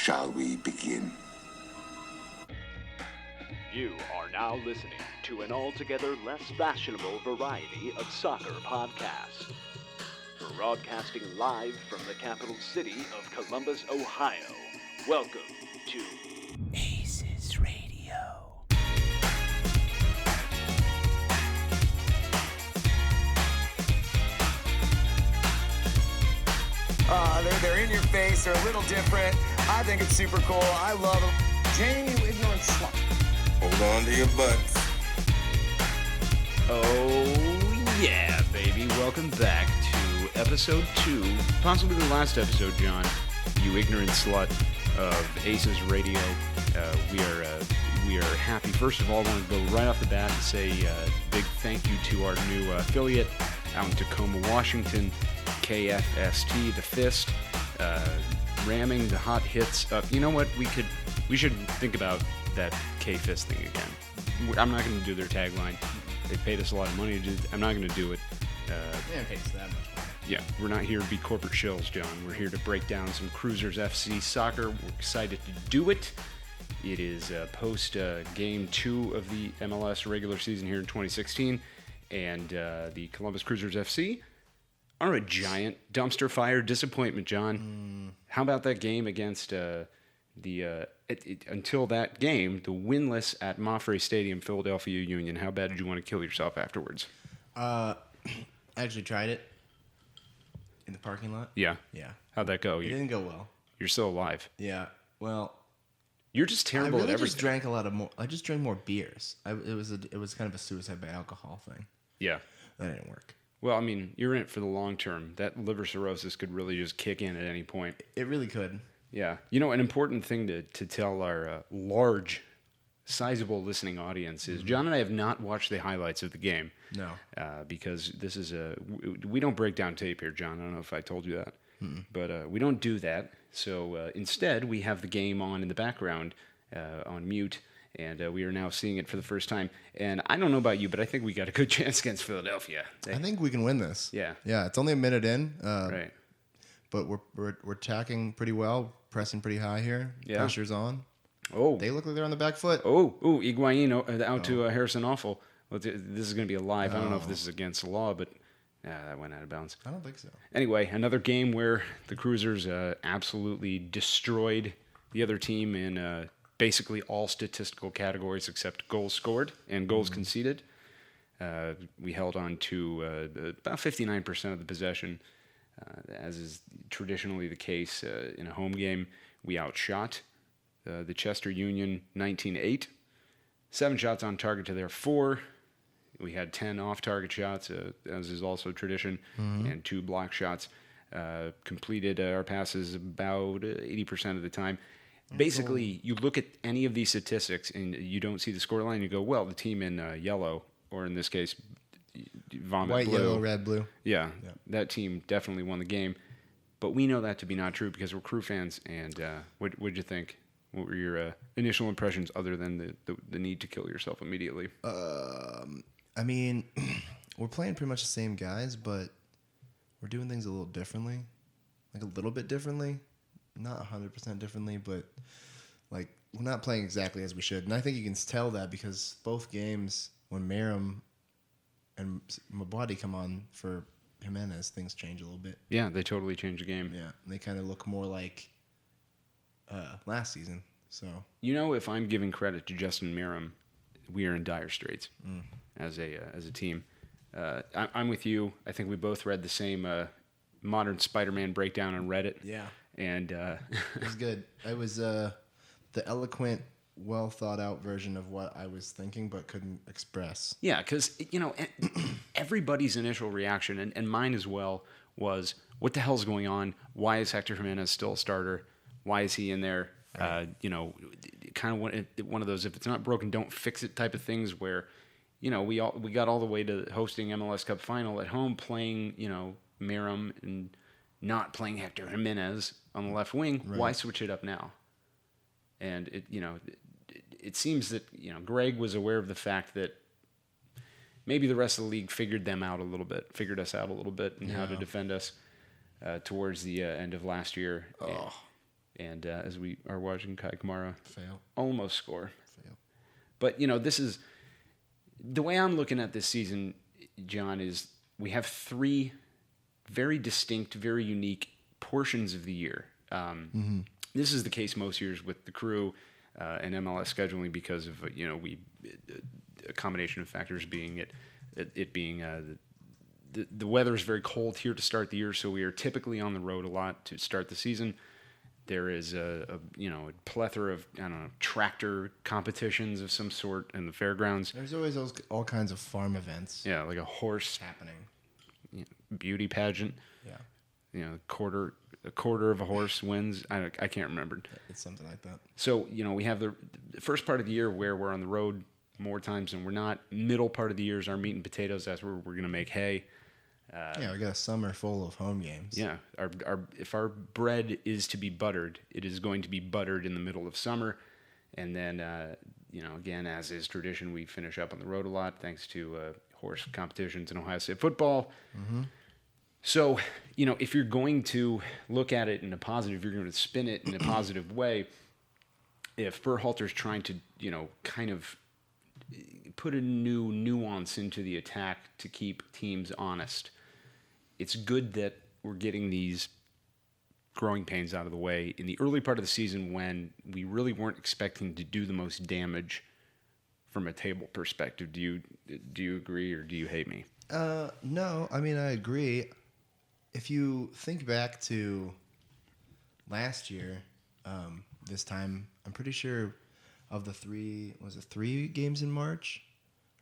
Shall we begin? You are now listening to an altogether less fashionable variety of soccer podcasts. Broadcasting live from the capital city of Columbus, Ohio. Welcome to ACES Radio. They're in your face. They're a little different. I think it's super cool. I love them. Jamie, you ignorant slut. Hold on to your butts. Oh, yeah, baby. Welcome back to episode 2, possibly the last episode, John, you ignorant slut of ACES Radio. We are happy. First of all, I want to go right off the bat and say a big thank you to our new affiliate out in Tacoma, Washington, KFST, The Fist, ramming the hot hits up. You know what? We should think about that K-Fist thing again. I'm not going to do their tagline. They paid us a lot of money to do it. I'm not going to do it. They didn't pay us that much money. Yeah, we're not here to be corporate shills, John. We're here to break down some Cruisers FC soccer. We're excited to do it. It is post game 2 of the MLS regular season here in 2016, and the Columbus Cruisers FC are a giant dumpster fire disappointment, John. How about that game against until that game, the winless at Mafre Stadium, Philadelphia Union? How bad did you want to kill yourself afterwards? I actually tried it in the parking lot. Yeah? Yeah. How'd that go? It didn't go well. You're still alive. Yeah. Well, You're just terrible at everything. I just drank more beers. It was kind of a suicide by alcohol thing. Yeah. That didn't work. Well, I mean, you're in it for the long term. That liver cirrhosis could really just kick in at any point. It really could. Yeah. You know, an important thing to tell our large, sizable listening audience is John and I have not watched the highlights of the game. No. Because this is we don't break down tape here, John. I don't know if I told you that. But we don't do that. So instead, we have the game on in the background on mute. And we are now seeing it for the first time. And I don't know about you, but I think we got a good chance against Philadelphia. I think we can win this. Yeah. Yeah. It's only a minute in. Right. But we're attacking pretty well, pressing pretty high here. Yeah. Pressure's on. Oh. They look like they're on the back foot. Higuain out to Harrison Awful. Well, this is going to be a live. I don't know if this is against the law, but that went out of bounds. I don't think so. Anyway, another game where the Cruisers absolutely destroyed the other team in basically all statistical categories except goals scored and goals conceded. We held on to about 59% of the possession, as is traditionally the case in a home game. We outshot the Chester Union 19-8. 7 shots on target to their 4. We had 10 off-target shots, as is also tradition, and 2 block shots. Completed our passes about 80% of the time. Basically, you look at any of these statistics and you don't see the scoreline. You go, well, the team in yellow, or in this case, vomit White, blue. yellow, red, blue. Yeah, that team definitely won the game. But we know that to be not true because we're Crew fans. And what'd you think? What were your initial impressions other than the need to kill yourself immediately? I mean, we're playing pretty much the same guys, but we're doing things a little differently. Like a little bit differently. Not 100% differently, but like we're not playing exactly as we should. And I think you can tell that because both games, when Merrim and Mabwadi come on for Jimenez, things change a little bit. Yeah, they totally changed the game. Yeah, and they kind of look more like last season. So you know, if I'm giving credit to Justin Merrim, we are in dire straits as a team. I'm with you. I think we both read the same modern Spider-Man breakdown on Reddit. yeah. And It was good. It was the eloquent, well thought out version of what I was thinking but couldn't express. yeah, because, you know, everybody's initial reaction, and mine as well, was, what the hell's going on? Why is Hector Jimenez still a starter? Why is he in there? You know, kind of one of those, if it's not broken, don't fix it type of things where, you know, we got all the way to hosting MLS Cup final at home playing, you know, Merrim and not playing Hector Jimenez on the left wing. Right. Why switch it up now? And it seems that, you know, Greg was aware of the fact that maybe the rest of the league figured us out a little bit, and how to defend us towards the end of last year. And as we are watching Kai Kamara Fail. almost score. Fail. But, this is the way I'm looking at this season, John, is we have 3 very distinct, very unique portions of the year. This is the case most years with the Crew and MLS scheduling because of, a combination of factors being it being the weather is very cold here to start the year, so we are typically on the road a lot to start the season. There is a plethora of, tractor competitions of some sort in the fairgrounds. There's always all kinds of farm events. Yeah, like a horse happening. Beauty pageant. Yeah. A quarter of a horse wins. I can't remember. It's something like that. So, we have the first part of the year where we're on the road more times than we're not. Middle part of the year is our meat and potatoes. That's where we're going to make hay. We got a summer full of home games. Yeah. If our bread is to be buttered, it is going to be buttered in the middle of summer. And then, again, as is tradition, we finish up on the road a lot thanks to horse competitions in Ohio State football. Mm-hmm. So, if you're going to look at it in a positive, you're going to spin it in a positive way. If Berhalter's trying to, kind of put a new nuance into the attack to keep teams honest, it's good that we're getting these growing pains out of the way in the early part of the season when we really weren't expecting to do the most damage from a table perspective. Do you agree or do you hate me? No, I mean, I agree. If you think back to last year, this time, I'm pretty sure of the 3 games in March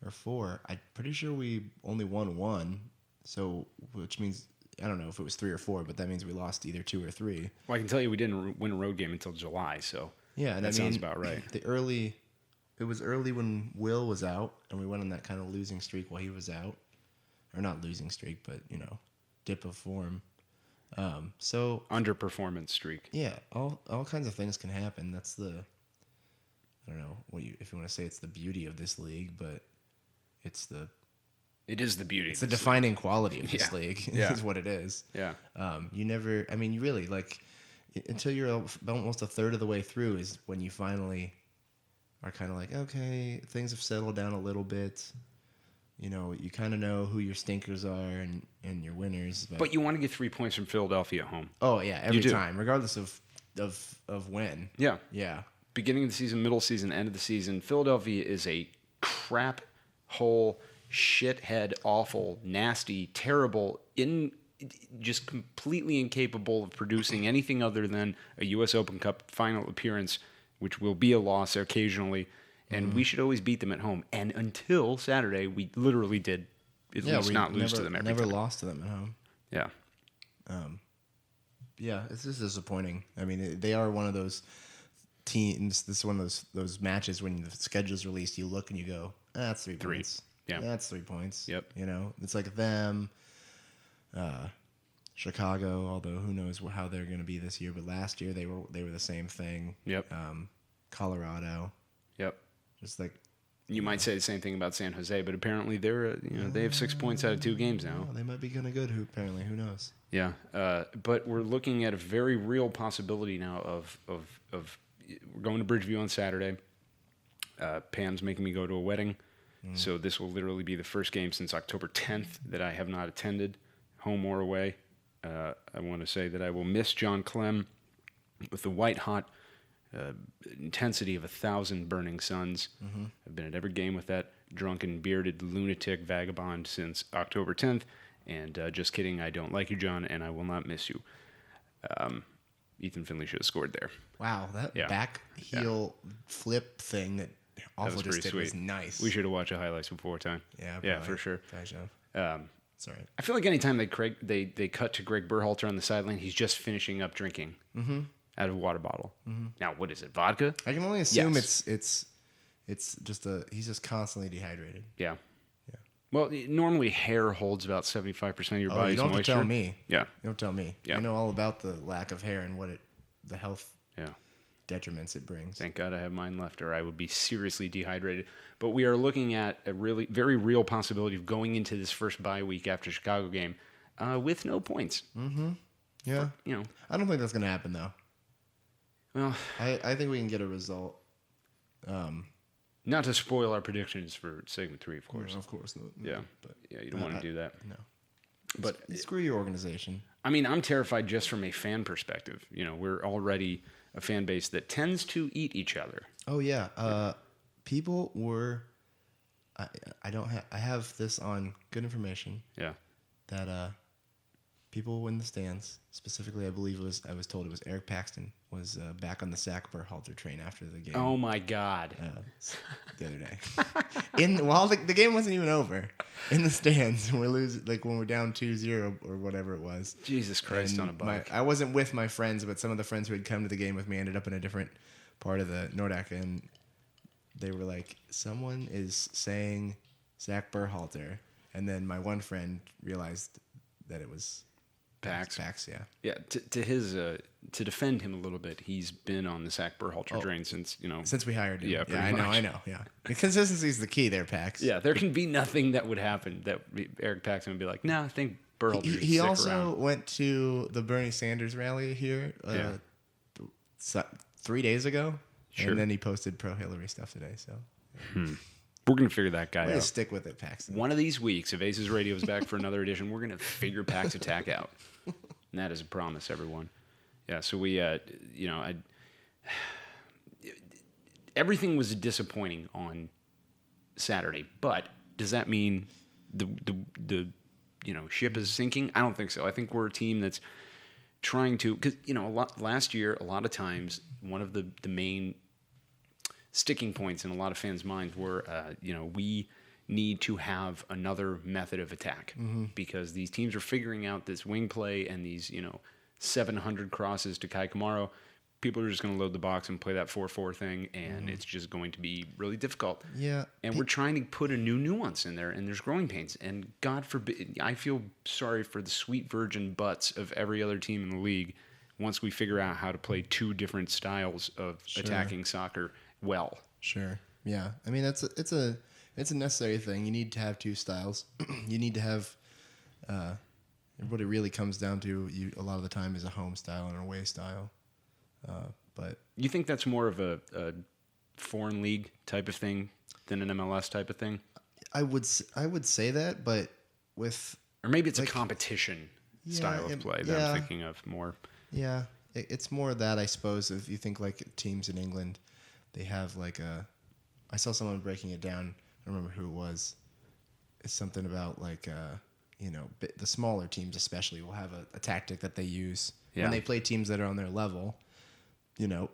or 4? I'm pretty sure we only won 1. So, which means, I don't know if it was 3 or 4, but that means we lost either 2 or 3. Well, I can tell you we didn't win a road game until July, so yeah, and that sounds about right. It was early when Will was out, and we went on that kind of losing streak while he was out. Or not losing streak, but, dip of form. So underperformance streak. Yeah, all kinds of things can happen. That's I don't know if you want to say it's the beauty of this league, but it is the beauty. It's the defining quality of this Yeah. league. Yeah. Is what it is. Yeah. You never. I mean, you really until you're almost a third of the way through is when you finally are kind of like, okay, things have settled down a little bit. You kind of know who your stinkers are and your winners. But you want to get 3 points from Philadelphia at home. Oh yeah, every do. time, regardless of when. Yeah. Yeah. Beginning of the season, middle season, end of the season, Philadelphia is a crap hole, shithead, awful, nasty, terrible, just completely incapable of producing anything other than a U.S. Open Cup final appearance, which will be a loss occasionally. And we should always beat them at home. And until Saturday, we literally did at least not lose to them every time. Never lost to them at home. Yeah. Yeah, it's just disappointing. I mean, they are one of those teams. This is one of those matches when the schedule's released, you look and you go, that's 3 points. Yeah. That's 3 points. Yep. It's like them, Chicago, although who knows how they're going to be this year. But last year they were the same thing. Yep. Colorado. Yep. Just like you might say the same thing about San Jose, but apparently they're they have 6 points out of 2 games now. They might be kind of good. Apparently, who knows? Yeah, but we're looking at a very real possibility now of we're going to Bridgeview on Saturday. Pam's making me go to a wedding, so this will literally be the first game since October 10th that I have not attended, home or away. I want to say that I will miss John Clem with the white-hot intensity of 1,000 burning suns. I've been at every game with that drunken, bearded, lunatic vagabond since October 10th. And just kidding, I don't like you, John, and I will not miss you. Ethan Finley should have scored there. Wow, that back heel flip thing that Awful just did was nice. We should have watched the highlights before time. Yeah, for sure. Sorry. I feel like anytime they cut to Gregg Berhalter on the sideline, he's just finishing up drinking out of a water bottle. Now, what is it, vodka? I can only assume Yes. it's just he's just constantly dehydrated. Yeah. Well, normally hair holds about 75% of your body's you don't have moisture. to tell me. Yeah. You don't tell me. Yeah. I know all about the lack of hair and the health Yeah. detriments it brings. Thank God I have mine left, or I would be seriously dehydrated. But we are looking at a really very real possibility of going into this first bye week after Chicago game with no points. Yeah. You know, I don't think that's going to happen, though. Well, I think we can get a result. not to spoil our predictions for segment 3, of course. Of course. No, Yeah, but yeah, you don't want to do that. no. But Screw your organization. I mean, I'm terrified just from a fan perspective. You know, we're already a fan base that tends to eat each other. Oh yeah. People were. I have this on good information Yeah. that people in the stands, specifically, I was told it was Eric Paxton was back on the Zach Berhalter train after the game. Oh my God. The other day. While the game wasn't even over, in the stands, we're losing, like when we're down 2-0 or whatever it was. Jesus Christ And on a bike. I wasn't with my friends, but some of the friends who had come to the game with me ended up in a different part of the Nordac, and they were like, someone is saying Zach Berhalter, and then my one friend realized that it was Pax. Pax, yeah. Yeah, to defend him a little bit, he's been on the Zach Berhalter train since, Since we hired him. Yeah, pretty I much. know, yeah. The consistency is the key there, Pax. Yeah, there can be nothing that would happen that Eric Paxton would be like, nah, I think Berhalter He stick also around. went to the Bernie Sanders rally here 3 days ago, Sure. and then he posted pro-Hillary stuff today, so We're going to figure that guy we're going out. to stick with it, Paxton. One of these weeks, if Aces Radio is back for another edition, we're going to figure Pax Attack out. And that is a promise, everyone. Yeah, so we, everything was disappointing on Saturday, but does that mean the ship is sinking? I don't think so. I think we're a team that's trying to, because last year, a lot of times, one of the main sticking points in a lot of fans' minds were, we need to have another method of attack because these teams are figuring out this wing play and these 700 crosses to Kai Kamaro. People are just going to load the box and play that 4-4 thing, and it's just going to be really difficult. Yeah. And we're trying to put a new nuance in there, and there's growing pains. And God forbid, I feel sorry for the sweet virgin butts of every other team in the league once we figure out how to play two different styles of attacking soccer well. Sure. Yeah. I mean, it's a necessary thing. You need to have two styles. You need to have what it really comes down to. A lot of the time is a home style and an away style. But You think that's more of a foreign league type of thing than an MLS type of thing? I would say that, but with Or maybe it's a competition style of play that I'm thinking of more. Yeah, it's more that, I suppose. If you think like teams in England, they have like I saw someone breaking it down. I don't remember who it was. It's something about like the smaller teams especially will have a tactic that they use when they play teams that are on their level.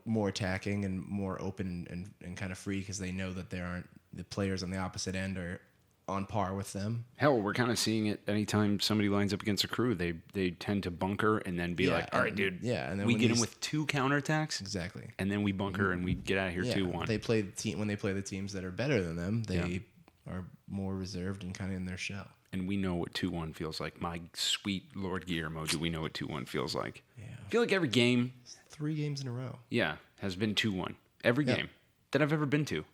More attacking and more open and kind of free because they know that the players on the opposite end are on par with them. Hell, we're kind of seeing it anytime somebody lines up against a crew. They tend to bunker and then be like, all right, dude, and then we when get them these- with two counterattacks. Exactly. And then we bunker and we get out of here 2-1. When they play the teams that are better than them, they are more reserved and kind of in their shell. And we know what 2-1 feels like. My sweet Lord Guillermo, do we know what 2-1 feels like? Yeah. I feel like every game, 3 games in a row. has been 2-1. Every game that I've ever been to.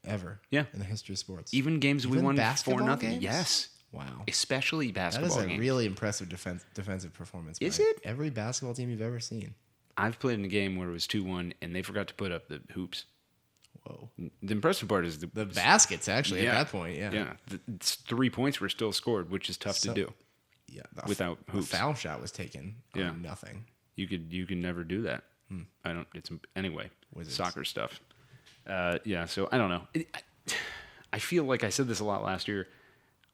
Ever. Yeah. In the history of sports. Even games we Even won basketball 4-0. games? Yes. Wow. Especially That basketball is a games. really impressive defensive performance. Is by it? Every basketball team you've ever seen. I've played in a game where it was 2-1 and they forgot to put up the hoops. Whoa. The impressive part is The baskets, actually, at that point, yeah. Yeah. It's 3 points were still scored, which is tough to do. Yeah. Without hoops. A foul shot was taken Yeah. on nothing. You can never do that. Anyway, Wizards. soccer stuff. So I don't know. I feel like I said this a lot last year.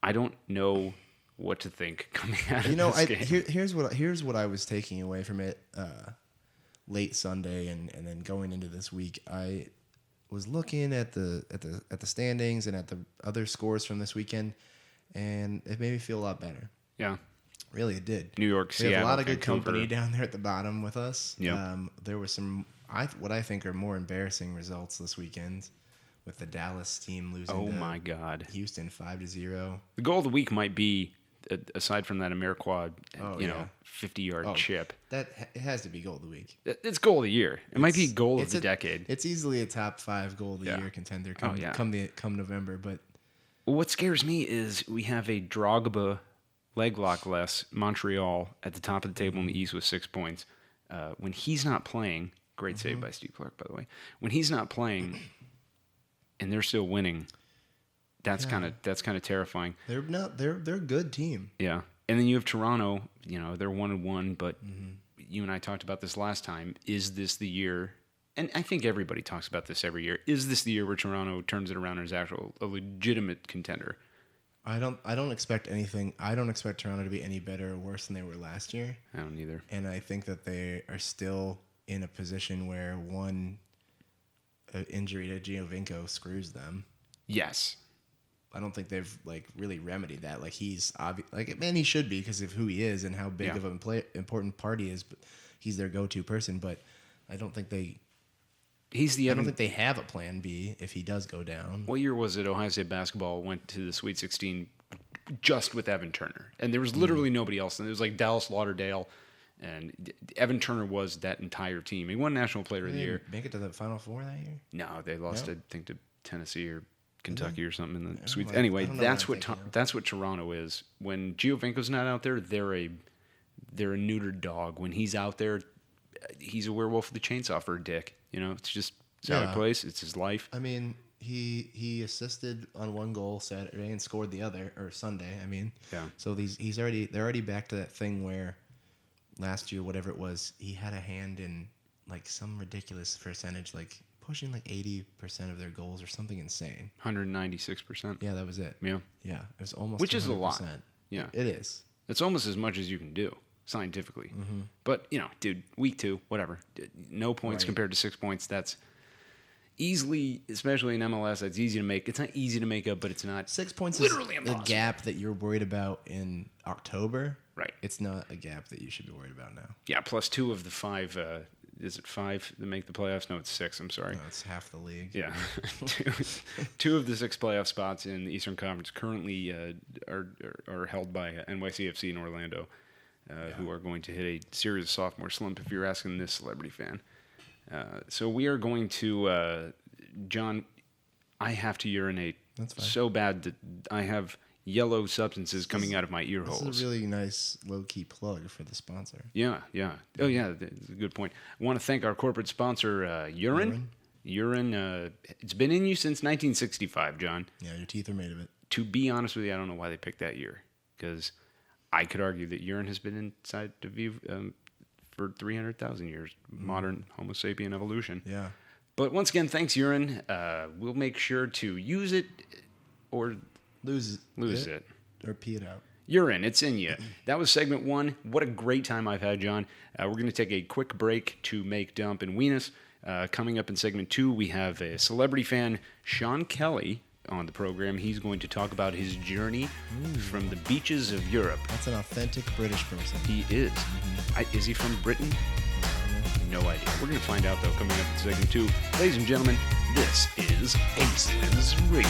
I don't know what to think coming out of this game. Here's what I was taking away from it late Sunday and then going into this week. I was looking at the standings and at the other scores from this weekend, and it made me feel a lot better. Yeah. Really, it did. New York, We Seattle, have a lot of good Vancouver. company down there at the bottom with us. Yep. There was some what I think are more embarrassing results this weekend, with the Dallas team losing. Oh to my God. Houston 5-0. The goal of the week might be, aside from that Ameriquad, 50-yard chip. It has to be goal of the week. It's goal of the year. It might be goal of It's the decade. It's easily a top 5 goal of the year contender come November. But What scares me is we have a Drogba leg lock less Montreal at the top of the table in the East with 6 points. When he's not playing, Great save by Steve Clark, by the way. When he's not playing and they're still winning, that's kind of terrifying. They're a good team. Yeah. And then you have Toronto, they're 1-1, but you and I talked about this last time. Is this the year? And I think everybody talks about this every year. Is this the year where Toronto turns it around and is a legitimate contender? I don't expect anything. I don't expect Toronto to be any better or worse than they were last year. I don't either. And I think that they are still in a position where one injury to Giovinco screws them. Yes. I don't think they've really remedied that. He's he should be because of who he is and how big of an important part he is. But he's their go-to person. But I don't think they. I don't think they have a plan B if he does go down. What year was it? Ohio State basketball went to the Sweet 16 just with Evan Turner, and there was literally nobody else. And it was like Dallas Lauderdale, and Evan Turner was that entire team. He won National Player of the Year. Make it to the Final Four that year? No, they lost, I think, to Tennessee or Kentucky or something in the Yeah, Sweet. like, Anyway, I don't know that's what I'm that's what Toronto is. When Giovinco's not out there, they're a neutered dog. When he's out there, he's a werewolf with a chainsaw for a dick. It's just how he plays. It's his life. I mean, he assisted on one goal Saturday and scored the other, or Sunday. I mean, So they're already back to that thing where last year, whatever it was, he had a hand in some ridiculous percentage, pushing 80% of their goals or something insane. 196%. Yeah, that was it. Yeah. Yeah, it was almost. Which 200%. is a lot. Yeah, it is. It's almost as much as you can do scientifically. But dude, week 2, whatever. No points compared to 6 points. That's easily, especially in MLS, that's easy to make. It's not easy to make up, but it's not 6 points literally is impossible. the gap that you're worried about in October. Right. It's not a gap that you should be worried about now. Yeah, plus 2 of the 5. Is it 5 that make the playoffs? No, it's 6. I'm sorry. No, it's half the league. Yeah, two of the 6 playoff spots in the Eastern Conference currently are held by NYCFC in Orlando, who are going to hit a serious sophomore slump. If you're asking this celebrity fan, so we are going to John. I have to urinate. That's fine. So bad that I have yellow substances coming out of my ear holes. This is a really nice low-key plug for the sponsor. Yeah. Oh, yeah, that's a good point. I want to thank our corporate sponsor, Urine. Urine, it's been in you since 1965, John. Yeah, your teeth are made of it. To be honest with you, I don't know why they picked that year, because I could argue that urine has been inside of you for 300,000 years, modern Homo sapien evolution. Yeah. But once again, thanks, Urine. We'll make sure to use it or Lose it. Or pee it out. Urine, it's in you. That was segment 1. What a great time I've had, John. We're going to take a quick break to make, dump, and ween us. Coming up in segment 2, we have a celebrity fan, Sean Kelly, on the program. He's going to talk about his journey from the beaches of Europe. That's an authentic British person. He is. Is he from Britain? No idea. We're going to find out, though, coming up in segment 2. Ladies and gentlemen, this is ACES Radio.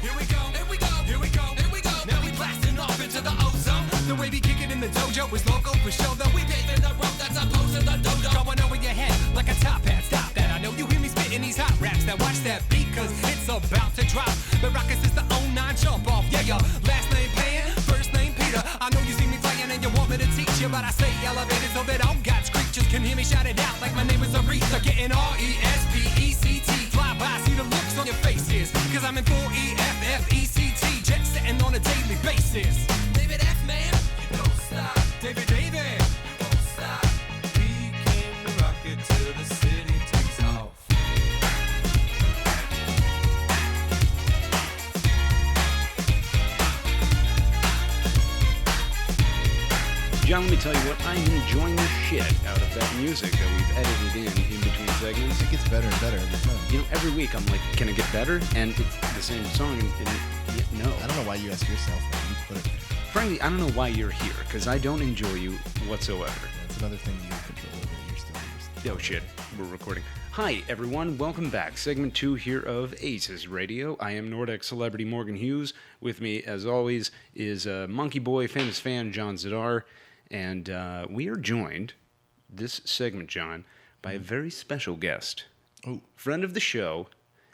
Here we go, here we go, here we go, here we go. Now we blasting off into the ozone. The way we kick it in the dojo is local for show. Though we paving the road that's opposed to the dodo. Going over your head like a top hat. Stop that. I know you hear me spitting these hot raps. Now watch that beat, cause it's about to drop. The Rockets is the 09 jump off. Yeah, yo. Last name Pan, first name Peter. I know you see me playing and you want me to teach you, but I say elevated so that all God's creatures can hear me shout it out like my name is Aretha. Getting RESPECT. Fly by, see the looks on your faces. Cause I'm in full EFFECT. Jet setting on a daily basis. David F. Man, you don't stop. David, you won't stop. We came to rock it till the city takes off. John, let me tell you what, I'm enjoying the shit out of that music that we've edited in between segments. It gets better and better every time. Every week I'm like, can it get better? And it's the same song, and no. I don't know why you ask yourself that. You put it there. Frankly, I don't know why you're here, because I don't enjoy you whatsoever. That's another thing you have control over. You're still Oh shit, we're recording. Hi everyone, welcome back. Segment 2 here of ACES Radio. I am Nordic celebrity Morgan Hughes. With me, as always, is Monkey Boy, famous fan John Zidar. And we are joined, this segment, John, by a very special guest. Oh. Friend of the show.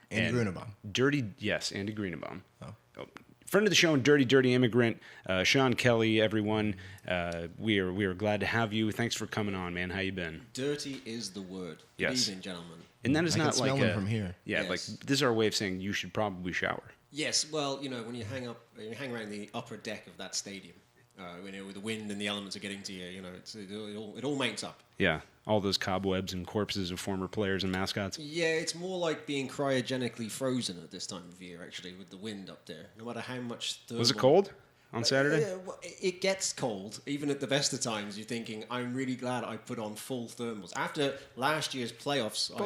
Andy Grunenbaum. Andy Grunenbaum. Oh. friend of the show and Dirty Immigrant, Sean Kelly, everyone. We are glad to have you. Thanks for coming on, man. How you been? Dirty is the word. Yes. Good evening, gentlemen. And that is I not can like smell him from here. Yeah, Yes. like this is our way of saying you should probably shower. Yes, well, when you hang around the upper deck of that stadium, with the wind and the elements are getting to you, it all makes up. Yeah, all those cobwebs and corpses of former players and mascots. Yeah, it's more like being cryogenically frozen at this time of year, actually, with the wind up there. No matter how much thermal... Was it cold on Saturday? Yeah, well, it gets cold. Even at the best of times, you're thinking, I'm really glad I put on full thermals. After last year's playoffs, I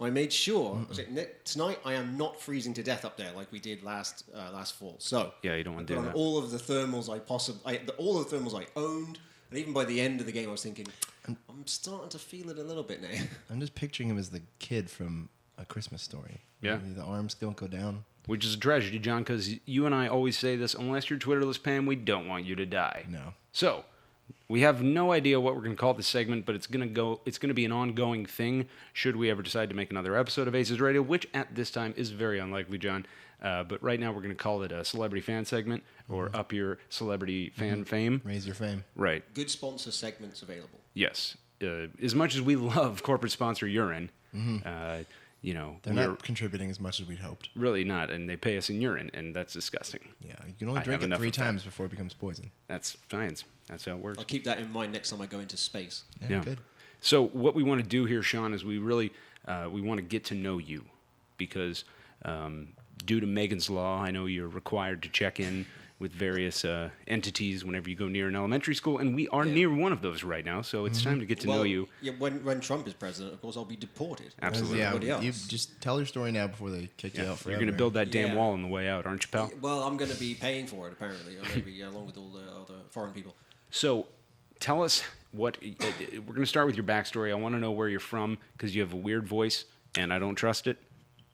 made sure. Tonight I am not freezing to death up there like we did last fall. So Yeah, you don't want to I do put on that. all of the thermals all of the thermals I owned, and even by the end of the game, I was thinking, I'm starting to feel it a little bit now. I'm just picturing him as the kid from A Christmas Story. Yeah. The arms don't go down. Which is a tragedy, John, because you and I always say this, unless you're Twitterless Pam, we don't want you to die. No. So, we have no idea what we're going to call this segment, but it's going to be an ongoing thing should we ever decide to make another episode of ACES Radio, which at this time is very unlikely, John. But right now we're going to call it a celebrity fan segment, or up your celebrity fan fame. Raise your fame. Right. Good sponsor segments available. Yes. As much as we love corporate sponsor urine, They're not contributing as much as we'd hoped. really not, and they pay us in urine, and that's disgusting. Yeah, you can only I drink have it enough 3 of that. times before it becomes poison. That's science. That's how it works. I'll keep that in mind next time I go into space. Yeah. Good. So what we want to do here, Sean, is we really we want to get to know you, because due to Megan's Law, I know you're required to check in with various entities whenever you go near an elementary school, and we are near one of those right now. So it's time to get to know you. Yeah, when Trump is president, of course, I'll be deported. Absolutely. Yeah, Everybody else. you just tell your story now before they kick you out You're forever. going to build that damn Yeah. wall on the way out, aren't you, pal? Well, I'm going to be paying for it, apparently, or maybe along with all the other foreign people. So tell us what we're going to start with your backstory. I want to know where you're from, because you have a weird voice, and I don't trust it,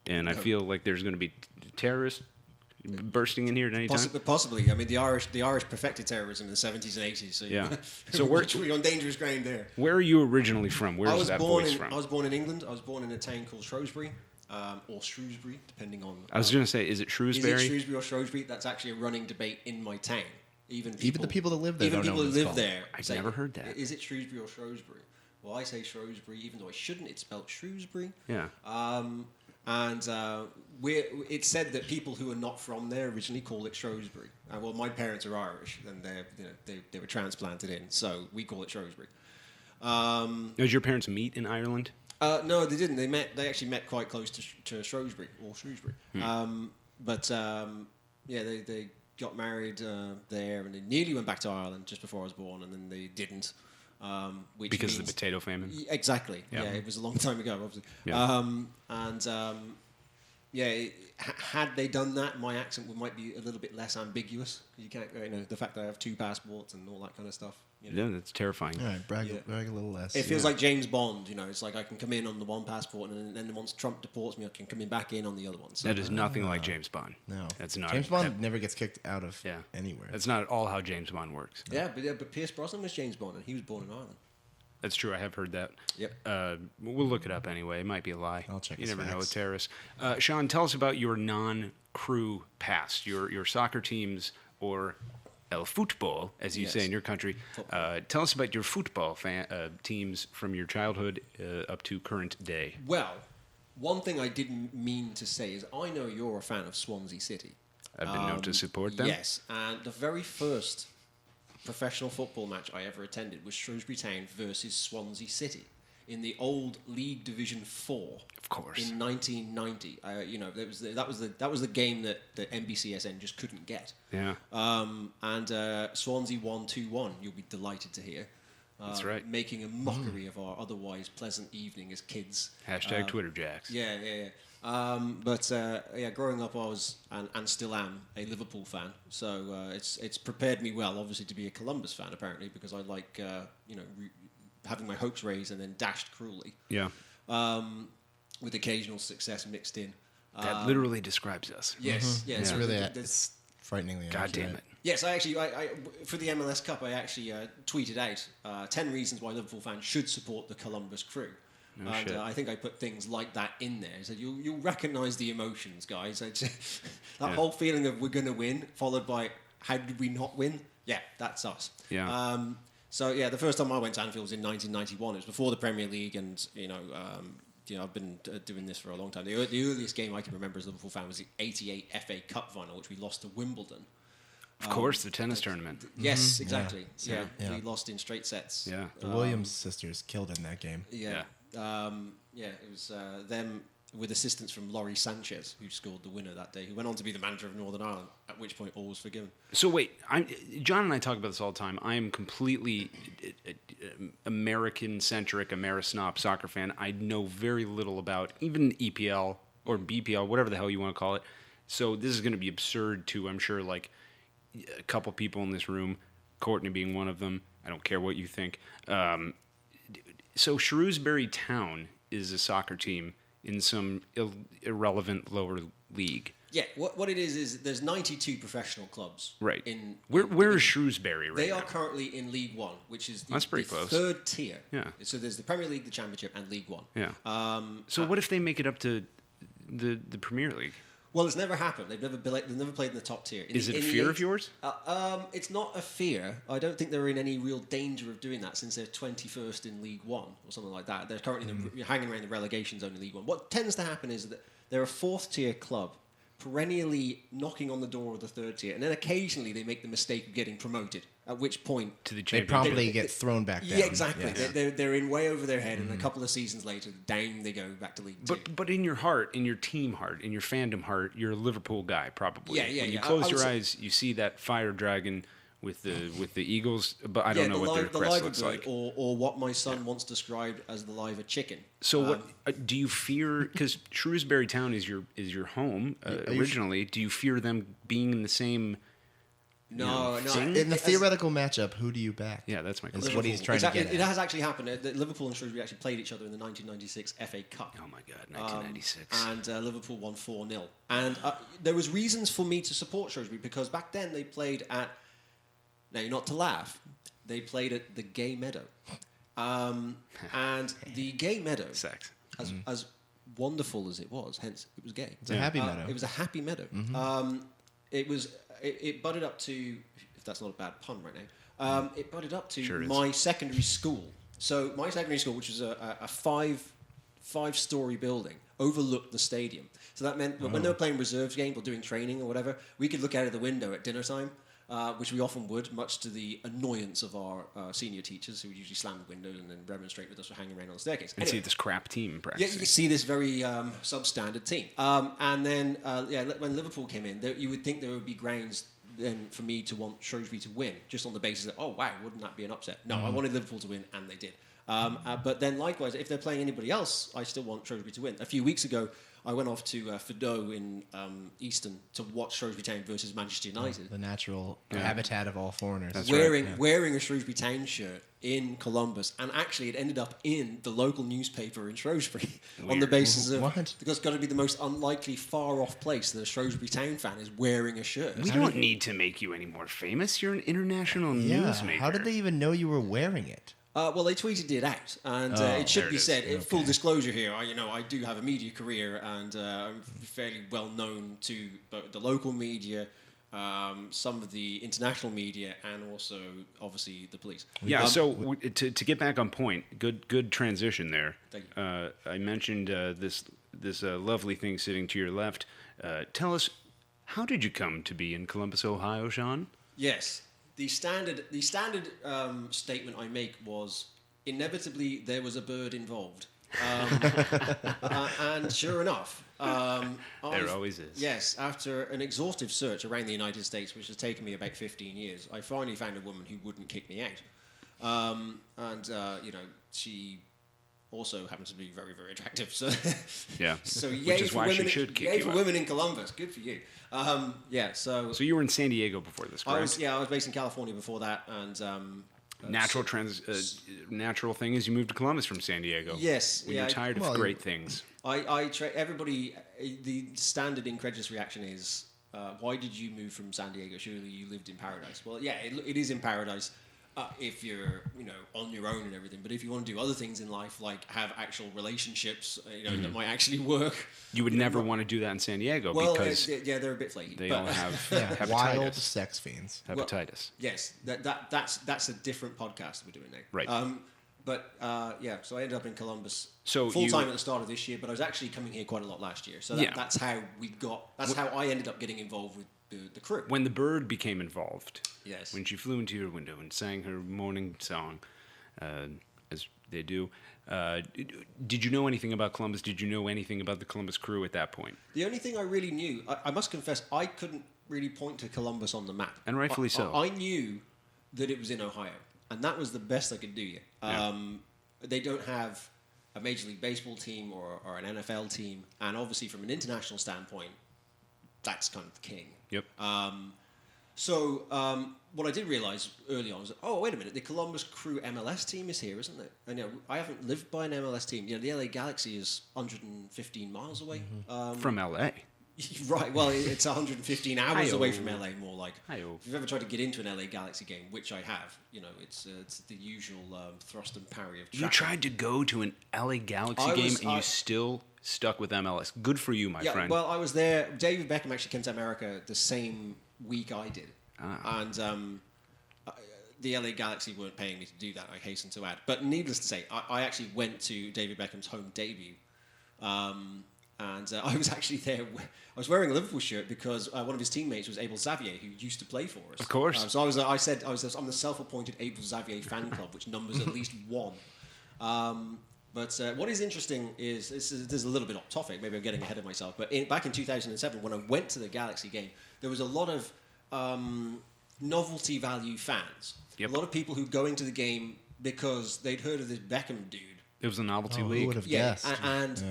and I feel like there's going to be terrorists bursting in here at any time. Possibly. I mean, the Irish perfected terrorism in the 70s and 80s. So Yeah. so So we're on dangerous ground there. Where are you originally from? Where's that voice from? I was born in England. I was born in a town called Shrewsbury, or Shrewsbury, depending on. I was going to say, is it Is Shrewsbury? it Shrewsbury or Shrewsbury? That's actually a running debate in my town. Even the people that live there Even don't know people what who it's live called. there. I've say, never heard that. Is it Shrewsbury or Shrewsbury? Well, I say Shrewsbury, even though I shouldn't. It's spelled Shrewsbury. Yeah. It's said that people who are not from there originally call it Shrewsbury. Well, my parents are Irish, and they were transplanted in, so we call it Shrewsbury. Did your parents meet in Ireland? No, they didn't. They actually met quite close to Shrewsbury or Shrewsbury. They got married there, and they nearly went back to Ireland just before I was born, and then they didn't. Because of the potato famine? Exactly. Yeah. Yeah, it was a long time ago, obviously. Yeah. Had they done that, my accent might be a little bit less ambiguous. You can't, the fact that I have 2 passports and all that kind of stuff. Yeah, that's terrifying. All right, brag a little less. It feels like James Bond. It's like I can come in on the one passport, and then once Trump deports me, I can come in back in on the other one. So, That is nothing like James Bond. No. That's not. James Bond never gets kicked out of anywhere. That's not at all how James Bond works. but Pierce Brosnan was James Bond, and he was born in Ireland. That's true. I have heard that. Yep. We'll look it up anyway. It might be a lie. I'll check You his never know with facts. terrorists. Sean, tell us about your non-crew past, your soccer teams, or el football, as you say in your country. Tell us about your football teams from your childhood up to current day. Well, one thing I didn't mean to say is I know you're a fan of Swansea City. I've been known to support them. Yes, and the very first professional football match I ever attended was Shrewsbury Town versus Swansea City in the old League Division 4. Of course. In 1990. That was the game that the NBCSN just couldn't get. Yeah. Swansea won 2-1. You'll be delighted to hear. That's right. Making a mockery of our otherwise pleasant evening as kids. Hashtag Twitter Jacks. Yeah. Growing up, I was and still am a Liverpool fan. So it's prepared me well, obviously, to be a Columbus fan. Apparently, because I like having my hopes raised and then dashed cruelly. Yeah. With occasional success mixed in. That literally describes us. Yes. It's Yeah. really it's frighteningly God accurate. damn it. Yes, I for the MLS Cup, I actually tweeted out 10 reasons why Liverpool fans should support the Columbus Crew. No and shit. I think I put things like that in there. So you'll recognise the emotions, guys. That whole feeling of we're going to win, followed by how did we not win? Yeah, that's us. Yeah. So yeah, the first time I went to Anfield was in 1991. It was before the Premier League, and I've been doing this for a long time. The earliest game I can remember as a Liverpool fan was the '88 FA Cup final, which we lost to Wimbledon. Of course, the tennis tournament. Yes, exactly. Yeah. Yeah, Yeah. we lost in straight sets. Yeah. The Williams sisters killed in that game. Yeah. It was them with assistance from Laurie Sanchez, who scored the winner that day, who went on to be the manager of Northern Ireland, at which point all was forgiven. So wait, John and I talk about this all the time. I am completely American-centric, Amerisnob soccer fan. I know very little about even EPL or BPL, whatever the hell you want to call it. So this is going to be absurd to, I'm sure, like a couple people in this room, Courtney being one of them. I don't care what you think. So Shrewsbury Town is a soccer team in some irrelevant lower league. Yeah, what it is there's 92 professional clubs. Right. Where is Shrewsbury right They now? are currently in League One, which is That's pretty the close. third tier. Yeah. So there's the Premier League, the Championship, and League One. Yeah. So what if they make it up to the Premier League? Well, it's never happened. They've never played in the top tier. Is it a fear of yours? It's not a fear. I don't think they're in any real danger of doing that since they're 21st in League One or something like that. They're currently hanging around the relegation zone in League One. What tends to happen is that they're a fourth tier club, perennially knocking on the door of the third tier, and then occasionally they make the mistake of getting promoted. At which point To the They championship. promptly get thrown back down. yeah, exactly. Yes. They're in way over their head, and a couple of seasons later, down they go back to League Two. But in your heart, in your team heart, in your fandom heart, you're a Liverpool guy probably. Yeah, yeah, When you yeah. close I would your say- eyes, you see that fire dragon with the Eagles, but I don't know what their the crest liver looks bird, like. or what my son once described as the liver chicken. So what do you fear? Because Shrewsbury Town is your home originally. Do you fear them being in the same? No. thing? In the As- theoretical matchup, who do you back? Yeah, that's my Is question. what he's trying to get It at. has actually happened. That Liverpool and Shrewsbury actually played each other in the 1996 FA Cup. Oh my God, 1996. And Liverpool won 4-0. And there was reasons for me to support Shrewsbury because back then they played at, now you're not to laugh, they played at the Gay Meadow. And the Gay Meadow, Sex. as wonderful as it was, hence it was gay. It's a happy meadow. It was a happy meadow. It butted up to, if that's not a bad pun right now, it butted up to Sure is. my secondary school. So my secondary school, which was a five-story building, overlooked the stadium. So that meant that when they were playing reserves games or doing training or whatever, we could look out of the window at dinner time, which we often would, much to the annoyance of our senior teachers, who would usually slam the windows and then remonstrate with us for hanging around on the staircase. And see this crap team Yeah, practicing. you see this very substandard team. And then, when Liverpool came in, you would think there would be grounds then for me to want Shrewsbury to win, just on the basis that, oh, wow, wouldn't that be an upset? No, I wanted Liverpool to win, and they did. But then, likewise, if they're playing anybody else, I still want Shrewsbury to win. A few weeks ago, I went off to Fido in Easton to watch Shrewsbury Town versus Manchester United. The natural habitat of all foreigners. That's Wearing a Shrewsbury Town shirt in Columbus, and actually it ended up in the local newspaper in Shrewsbury on the basis of What? because it's got to be the most unlikely far off place that a Shrewsbury Town fan is wearing a shirt. We don't need to make you any more famous. You're an international Yeah. newsmaker. How did they even know you were wearing it? Well, they tweeted it out, and it should there be it is. said. Full disclosure here, I do have a media career, and I'm fairly well known to both the local media, some of the international media, and also obviously the police. Yeah. To get back on point, good transition there. Thank I mentioned this lovely thing sitting to your left. Tell us, how did you come to be in Columbus, Ohio, Sean? Yes. The standard statement I make was inevitably there was a bird involved, and sure enough, There always is. Yes, after an exhaustive search around the United States, which has taken me about 15 years, I finally found a woman who wouldn't kick me out, she also happens to be very, very attractive. So Yeah. so Which yay is for why she women. should kick Yay you for out. women in Columbus. Good for you. So So you were in San Diego before this, correct? I was based in California before that, and Natural thing is you moved to Columbus from San Diego. Yes, When yeah, you're tired well, of great things. everybody, the standard incredulous reaction is, why did you move from San Diego? Surely you lived in paradise. Well, yeah, it is in paradise. if you're, on your own and everything. But if you want to do other things in life, like have actual relationships, that might actually work. You would never want to do that in San Diego because they're a bit flaky. they all have hepatitis. Wild sex fiends. Hepatitis. Yes, that's a different podcast we're doing now. Right. So I ended up in Columbus So full time at the start of this year, but I was actually coming here quite a lot last year. So that's how how I ended up getting involved with the crew. When the bird became involved, Yes. when she flew into your window and sang her morning song, as they do, did you know anything about Columbus? Did you know anything about the Columbus crew at that point? The only thing I really knew, I must confess, I couldn't really point to Columbus on the map. And rightfully so. I knew that it was in Ohio, and that was the best I could do here. They don't have a Major League Baseball team or an NFL team, and obviously from an international standpoint, that's kind of the king. Yep. What I did realize early on was, wait a minute, the Columbus Crew MLS team is here, isn't it? And I haven't lived by an MLS team. The LA Galaxy is 115 miles away. From LA. Right, well, it's 115 hours away from LA, more like. Hi-yo. If you've ever tried to get into an LA Galaxy game, which I have, it's the usual thrust and parry of traffic. You tried to go to an LA Galaxy game and you still stuck with MLS. Good for you, my friend. Well, I was there. David Beckham actually came to America the same week I did. And the LA Galaxy weren't paying me to do that, I hasten to add. But needless to say, I actually went to David Beckham's home debut. And I was actually there. I was wearing a Liverpool shirt because one of his teammates was Abel Xavier, who used to play for us. Of course. So I'm the self-appointed Abel Xavier fan club, which numbers at least one. But what is interesting is this is a little bit off topic. Maybe I'm getting ahead of myself. But back in 2007, when I went to the Galaxy game, there was a lot of novelty value fans. Yep. A lot of people who go into the game because they'd heard of this Beckham dude. It was a novelty Who league. would have guessed? And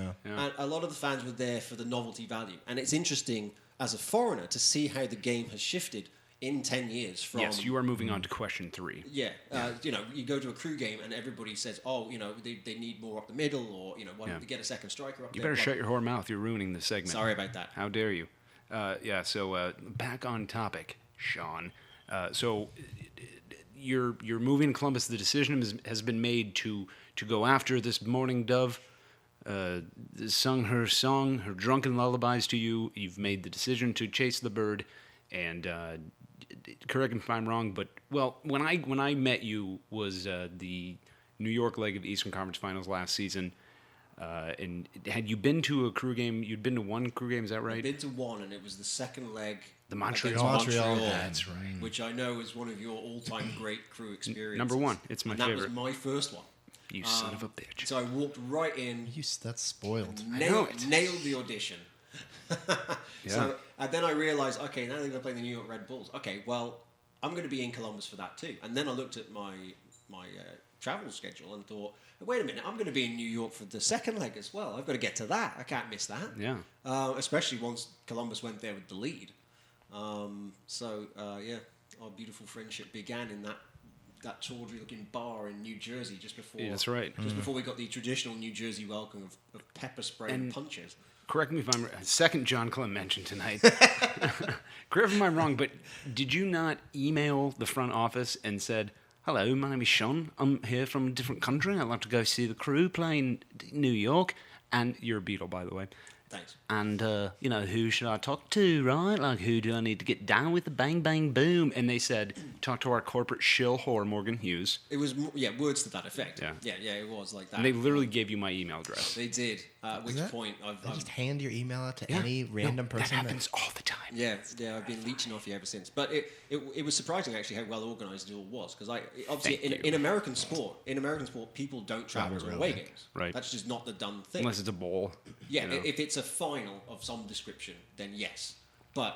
a lot of the fans were there for the novelty value. And it's interesting, as a foreigner, to see how the game has shifted in 10 years from... Yes, you are moving on to question 3. Yeah. You go to a crew game and everybody says, they need more up the middle, or, why don't they get a second striker up there? You better shut your whore mouth. You're ruining the segment. Sorry about that. How dare you? So back on topic, Sean. So you're moving to Columbus. The decision has been made to go after this mourning dove, sung her song, her drunken lullabies to you. You've made the decision to chase the bird, and correct me if I'm wrong, but when I met you was the New York leg of the Eastern Conference Finals last season. And had you been to a crew game? You'd been to one crew game, is that right? I've been to one, and it was the second leg. The Montreal. That's right. Which I know is one of your all-time great crew experiences. Number one. It's my favorite. That was my first one. You son of a bitch. So I walked right in. That's spoiled. Nailed the audition. Yeah. So and then I realized, okay, now they're going to play the New York Red Bulls. Okay, well, I'm going to be in Columbus for that too. And then I looked at my travel schedule and thought, wait a minute, I'm going to be in New York for the second leg as well. I've got to get to that. I can't miss that. Yeah. Especially once Columbus went there with the lead. Our beautiful friendship began in that tawdry-looking bar in New Jersey just before. Yeah, that's right. Just before we got the traditional New Jersey welcome of pepper spray and punches. Correct me if I'm second John Clem mentioned tonight. Correct me if I'm wrong, but did you not email the front office and said, "Hello, my name is Sean. I'm here from a different country. I'd like to go see the crew play in New York." And you're a Beatle, by the way. Thanks. And, who should I talk to, right? Like, who do I need to get down with the bang, bang, boom? And they said, talk to our corporate shill whore, Morgan Hughes. It was, words to that effect. Yeah. Yeah, it was like that. And they literally gave you my email address. They did. At which point, They just hand your email out to any random person. That happens all the time. Yeah, I've been leeching off you ever since. But it was surprising actually how well organised it all was, because obviously in American sport, people don't travel to away games. Right. That's just not the done thing. Unless it's a bowl. Yeah, if it's a final of some description, then yes. But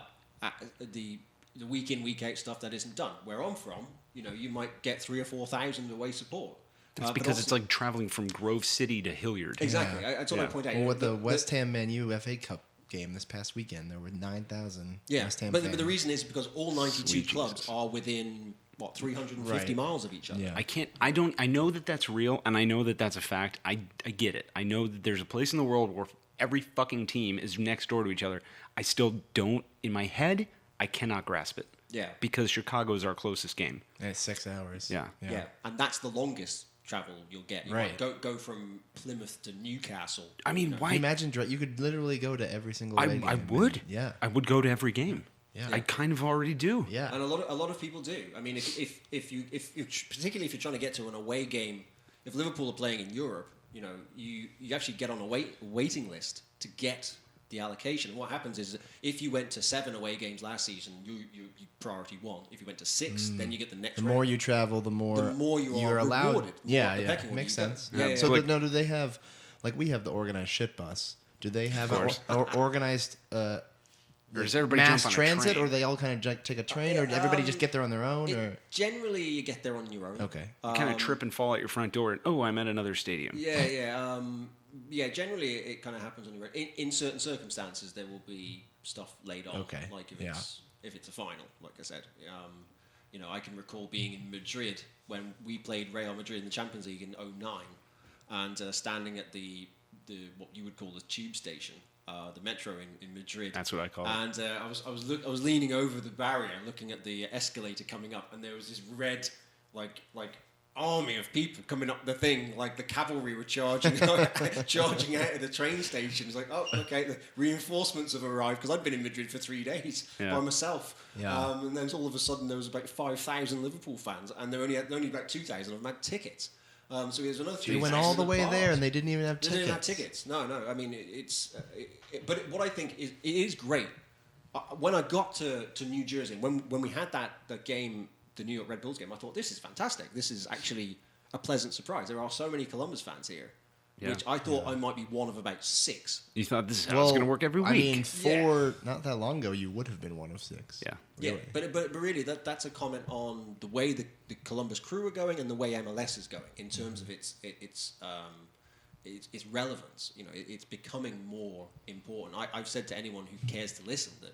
the week in, week out stuff that isn't done. Where I'm from, you might get 3,000 or 4,000 away support. That's because it's like traveling from Grove City to Hilliard. Exactly. That's what I point out. Well, with the West Ham Man U FA Cup game this past weekend, there were 9,000 West Ham but fans. the reason is because all 92 Sweet clubs Jesus. are within 350 miles of each other. Yeah. I know that that's real, and I know that that's a fact. I get it. I know that there's a place in the world where every fucking team is next door to each other. I still don't, in my head, I cannot grasp it. Yeah. Because Chicago is our closest game. And it's 6 hours. Yeah. Yeah. And that's the longest travel you'll get. You Right. might go from Plymouth to Newcastle. I mean, Can why? you imagine you could literally go to every single away game. I would. Yeah. I would go to every game. Yeah. I kind of already do. Yeah. And a lot of people do. I mean, if you particularly if you're trying to get to an away game, if Liverpool are playing in Europe, you actually get on a waiting list to get the allocation. What happens is if you went to 7 away games last season, you priority 1. If you went to 6, then you get the next. The more you travel, the more you're allowed. rewarded. Yeah, More the yeah, pecking order makes you get. sense. Yeah, yeah. So, Like- do they have, like we have the organized shit bus? Do they have course. organized Or does everybody mass jump on a transit, train? or they all kind of take a train, or everybody just get there on their own? Or Generally, you get there on your own. okay, Kind of trip and fall at your front door, and I'm at another stadium. Yeah. Generally, it kind of happens on your own. In certain circumstances, there will be stuff laid on. Okay, Like yeah. if it's a final, like I said. I can recall being in Madrid when we played Real Madrid in the Champions League in '09, and standing at the what you would call the tube station, the metro in Madrid. That's what I call it. And I was leaning over the barrier, looking at the escalator coming up, and there was this red like army of people coming up the thing, like the cavalry were charging charging out of the train station. It's like, oh, okay, the reinforcements have arrived, because I'd been in Madrid for 3 days by myself. Yeah. And then all of a sudden there was about 5,000 Liverpool fans, and there only about 2,000 of them had tickets. So there's another 3,000. they went all the way apart. there, and they didn't even have They tickets. didn't have tickets. No. I mean, but what I think is it is great. When I got to New Jersey, when we had that game, the New York Red Bulls game, I thought, this is fantastic. This is actually a pleasant surprise. There are so many Columbus fans here, which I thought I might be one of about 6. You thought this is how it's going to work every week. I mean, not that long ago, you would have been one of 6. Yeah. Yeah, but really, that's a comment on the way the Columbus Crew are going and the way MLS is going in terms of its relevance. It's becoming more important. I've said to anyone who cares to listen that,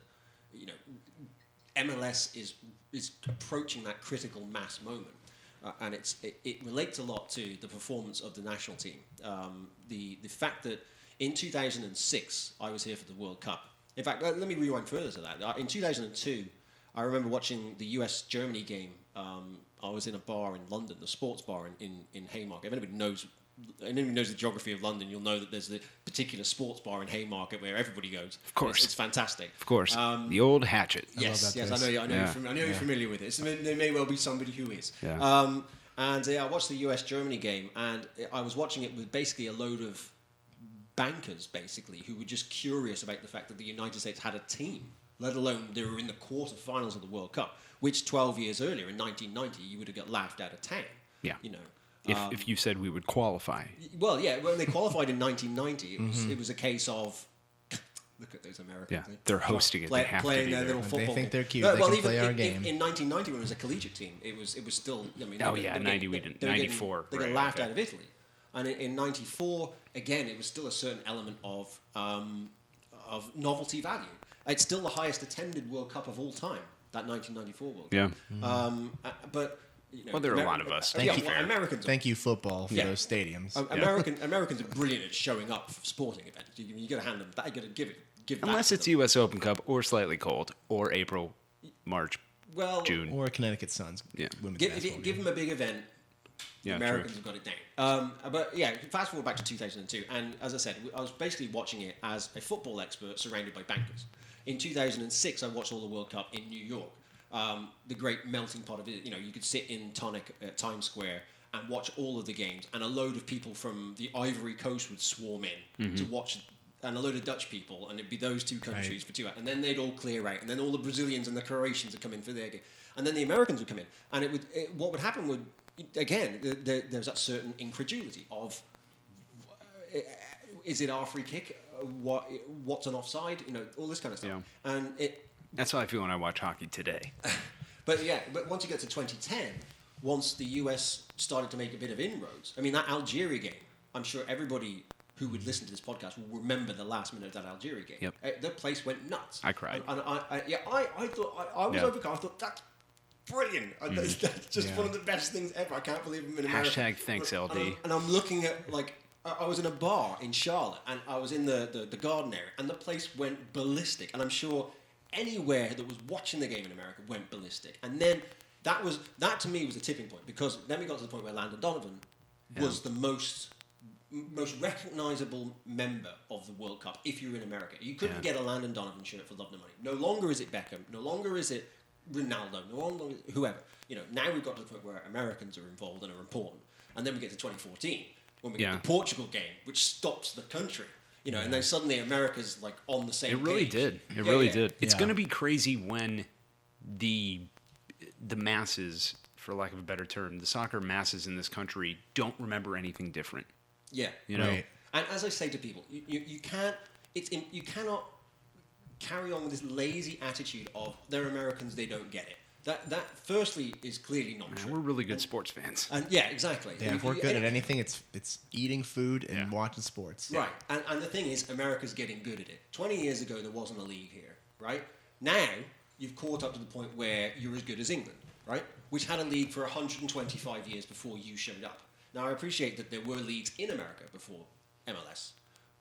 MLS is approaching that critical mass moment, and it relates a lot to the performance of the national team. The fact that in 2006 I was here for the World Cup. In fact, let me rewind further to that. In 2002, I remember watching the US-Germany game. I was in a bar in London, the sports bar in Haymarket. If anybody knows the geography of London, you'll know that there's the particular sports bar in Haymarket where everybody goes. Of course. It's fantastic. Of course. The old Hatchet. Yes, that I place. know Yeah. you're familiar with it. So there may well be somebody who is. Yeah. I watched the US-Germany game, and I was watching it with basically a load of bankers, basically, who were just curious about the fact that the United States had a team, let alone they were in the quarterfinals of the World Cup, which 12 years earlier, in 1990, you would have got laughed out of town. Yeah. Um, If you said we would qualify. Well, yeah, when they qualified in 1990, it was a case of look at those Americans. Yeah, they're hosting it. They have to playing be their there. little They football. think game. they're cute. No, They well, can even play our game. in 1990, when it was a collegiate team, it was still. I mean, Oh, they yeah, were 90 getting- we didn't. they were getting- 94, They got right, laughed okay. out of Italy, and in 94, again, it was still a certain element of novelty value. It's still the highest attended World Cup of all time. That 1994 World Cup. Yeah. But Well, there are a lot of us, to Yeah, be well, fair. Americans. Thank you, football, for Yeah. those stadiums. Americans are brilliant at showing up for sporting events. You got to hand them that. You got to give that Unless to it's them. U.S. Open Cup or slightly cold or April, March, Well, June. Or Connecticut Suns. Yeah. Women's Give basketball them game. a big event. Yeah, Americans true. have got it down. But yeah, fast forward back to 2002, and as I said, I was basically watching it as a football expert surrounded by bankers. In 2006, I watched all the World Cup in New York, the great melting pot of it. You could sit in Tonic at Times Square and watch all of the games, and a load of people from the Ivory Coast would swarm in to watch. And a load of Dutch people, and it'd be those two countries for 2 hours, and then they'd all clear out, and then all the Brazilians and the Croatians would come in for their game, and then the Americans would come in, and what would happen would, again, there's that certain incredulity of, is it our free kick? What's an offside? All this kind of stuff, and That's how I feel when I watch hockey today. But once you get to 2010, once the US started to make a bit of inroads, I mean, that Algeria game, I'm sure everybody who would listen to this podcast will remember the last minute of that Algeria game. Yep. The place went nuts. I cried. And I thought, I was overcome. I thought, that's brilliant. That's just one of the best things ever. I can't believe I'm in America. Hashtag thanks, LD. And I'm looking at, I was in a bar in Charlotte, and I was in the garden area, and the place went ballistic. And I'm sure anywhere that was watching the game in America went ballistic. And then that to me was the tipping point, because then we got to the point where Landon Donovan was the most recognizable member of the World Cup if you're in America. You couldn't get a Landon Donovan shirt for love nor money. No longer is it Beckham. No longer is it Ronaldo. No longer is it whoever. Now we've got to the point where Americans are involved and are important. And then we get to 2014 when we get the Portugal game, which stops the country. And then suddenly America's like on the same page. It really did. It really did. It's going to be crazy when the masses, for lack of a better term, the soccer masses in this country don't remember anything different. Yeah. Right. And as I say to people, you cannot carry on with this lazy attitude of they're Americans, they don't get it. That firstly is clearly not true. We're really good sports fans. And yeah, exactly. Yeah, if we're good at anything, it's eating food and watching sports. Right. And the thing is, America's getting good at it. 20 years ago, there wasn't a league here, right? Now, you've caught up to the point where you're as good as England, right? Which had a league for 125 years before you showed up. Now, I appreciate that there were leagues in America before MLS,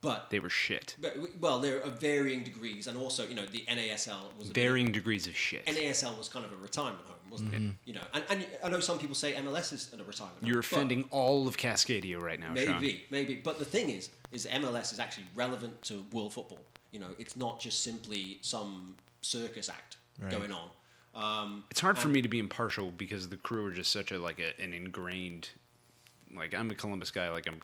but they were shit. Well, they're of varying degrees, and also, the NASL was varying degrees of shit. NASL was kind of a retirement home, wasn't it? And I know some people say MLS is a retirement home. You're offending all of Cascadia right now, Sean. Maybe. But the thing is MLS is actually relevant to world football. It's not just simply some circus act going on. It's hard for me to be impartial because the Crew are just such an ingrained. Like, I'm a Columbus guy. Like, I'm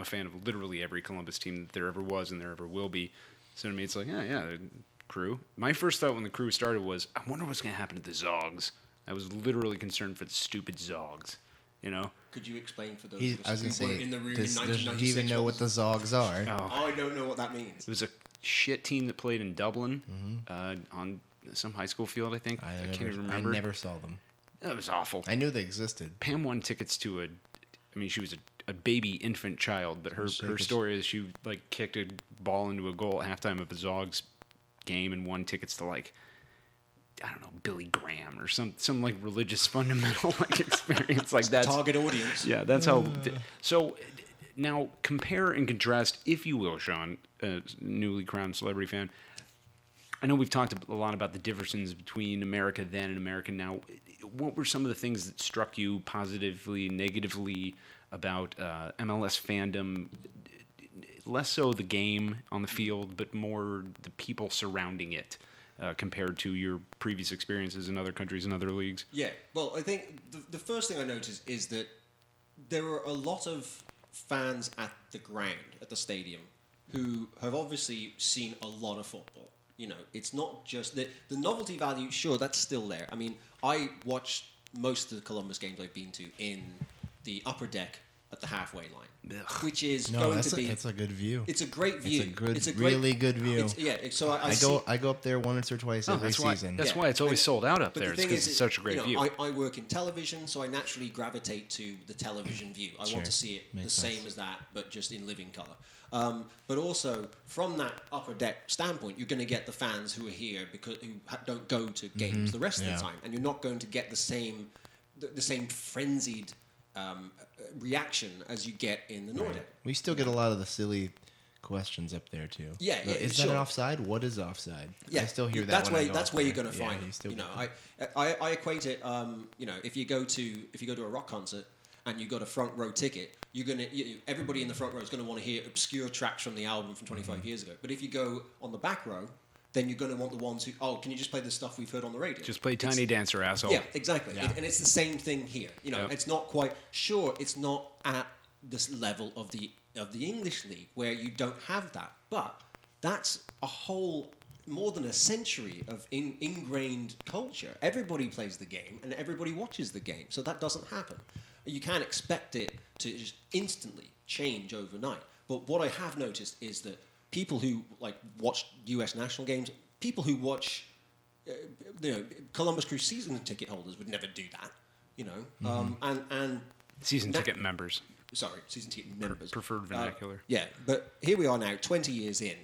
a fan of literally every Columbus team that there ever was and there ever will be. So to me, it's like, the Crew. My first thought when the Crew started was, I wonder what's going to happen to the Zogs. I was literally concerned for the stupid Zogs. Could you explain for those I was going to say, in the room in does 1996? he even know what the Zogs are? I don't know what that means. It was a shit team that played in Dublin on some high school field, I think. I can't even remember. I never saw them. That was awful. I knew they existed. Pam won tickets to she was a baby infant child, but her story is she kicked a ball into a goal at halftime of a Zogs game and won tickets to I don't know, Billy Graham or some religious fundamental experience like that. Target audience. Yeah, that's how. So now compare and contrast, if you will, Sean, newly crowned celebrity fan. I know we've talked a lot about the differences between America then and America now. What were some of the things that struck you positively, negatively about MLS fandom? Less so the game on the field, but more the people surrounding it compared to your previous experiences in other countries and other leagues. Yeah, well, I think the first thing I noticed is that there were a lot of fans at the ground, at the stadium, who have obviously seen a lot of football. It's not just the novelty value. Sure, that's still there. I mean, I watched most of the Columbus games I've been to in the upper deck at the halfway line, which is going to be. It's a good view. It's a great view. It's a really good view. So I go up there once or twice every season. That's why it's always sold out up there. It's because it's such a great view. I work in television, so I naturally gravitate to the television view. I want to see it the same as that, but just in living color. But also, from that upper deck standpoint, you're going to get the fans who are here who don't go to games the rest of the time, and you're not going to get the same frenzied reaction as you get in the Nordic. We still get a lot of the silly questions up there too. Yeah, is that an offside? What is offside? Yeah, I still hear that. That's where you're going to find it. I equate it. If you go to a rock concert and you got a front row ticket, everybody in the front row is going to want to hear obscure tracks from the album from 25 years ago. But if you go on the back row, then you're going to want the ones who, can you just play the stuff we've heard on the radio? Just play Tiny Dancer, asshole. Yeah, exactly. Yeah. And it's the same thing here. It's not quite, it's not at this level of the English league where you don't have that. But that's a whole, more than a century of ingrained culture. Everybody plays the game and everybody watches the game. So that doesn't happen. You can't expect it to just instantly change overnight. But what I have noticed is that people who watch U.S. national games, people who watch, Columbus Crew season ticket holders would never do that, and season ticket members. Sorry, season ticket members. Preferred vernacular. Yeah, but here we are now, 20 years in.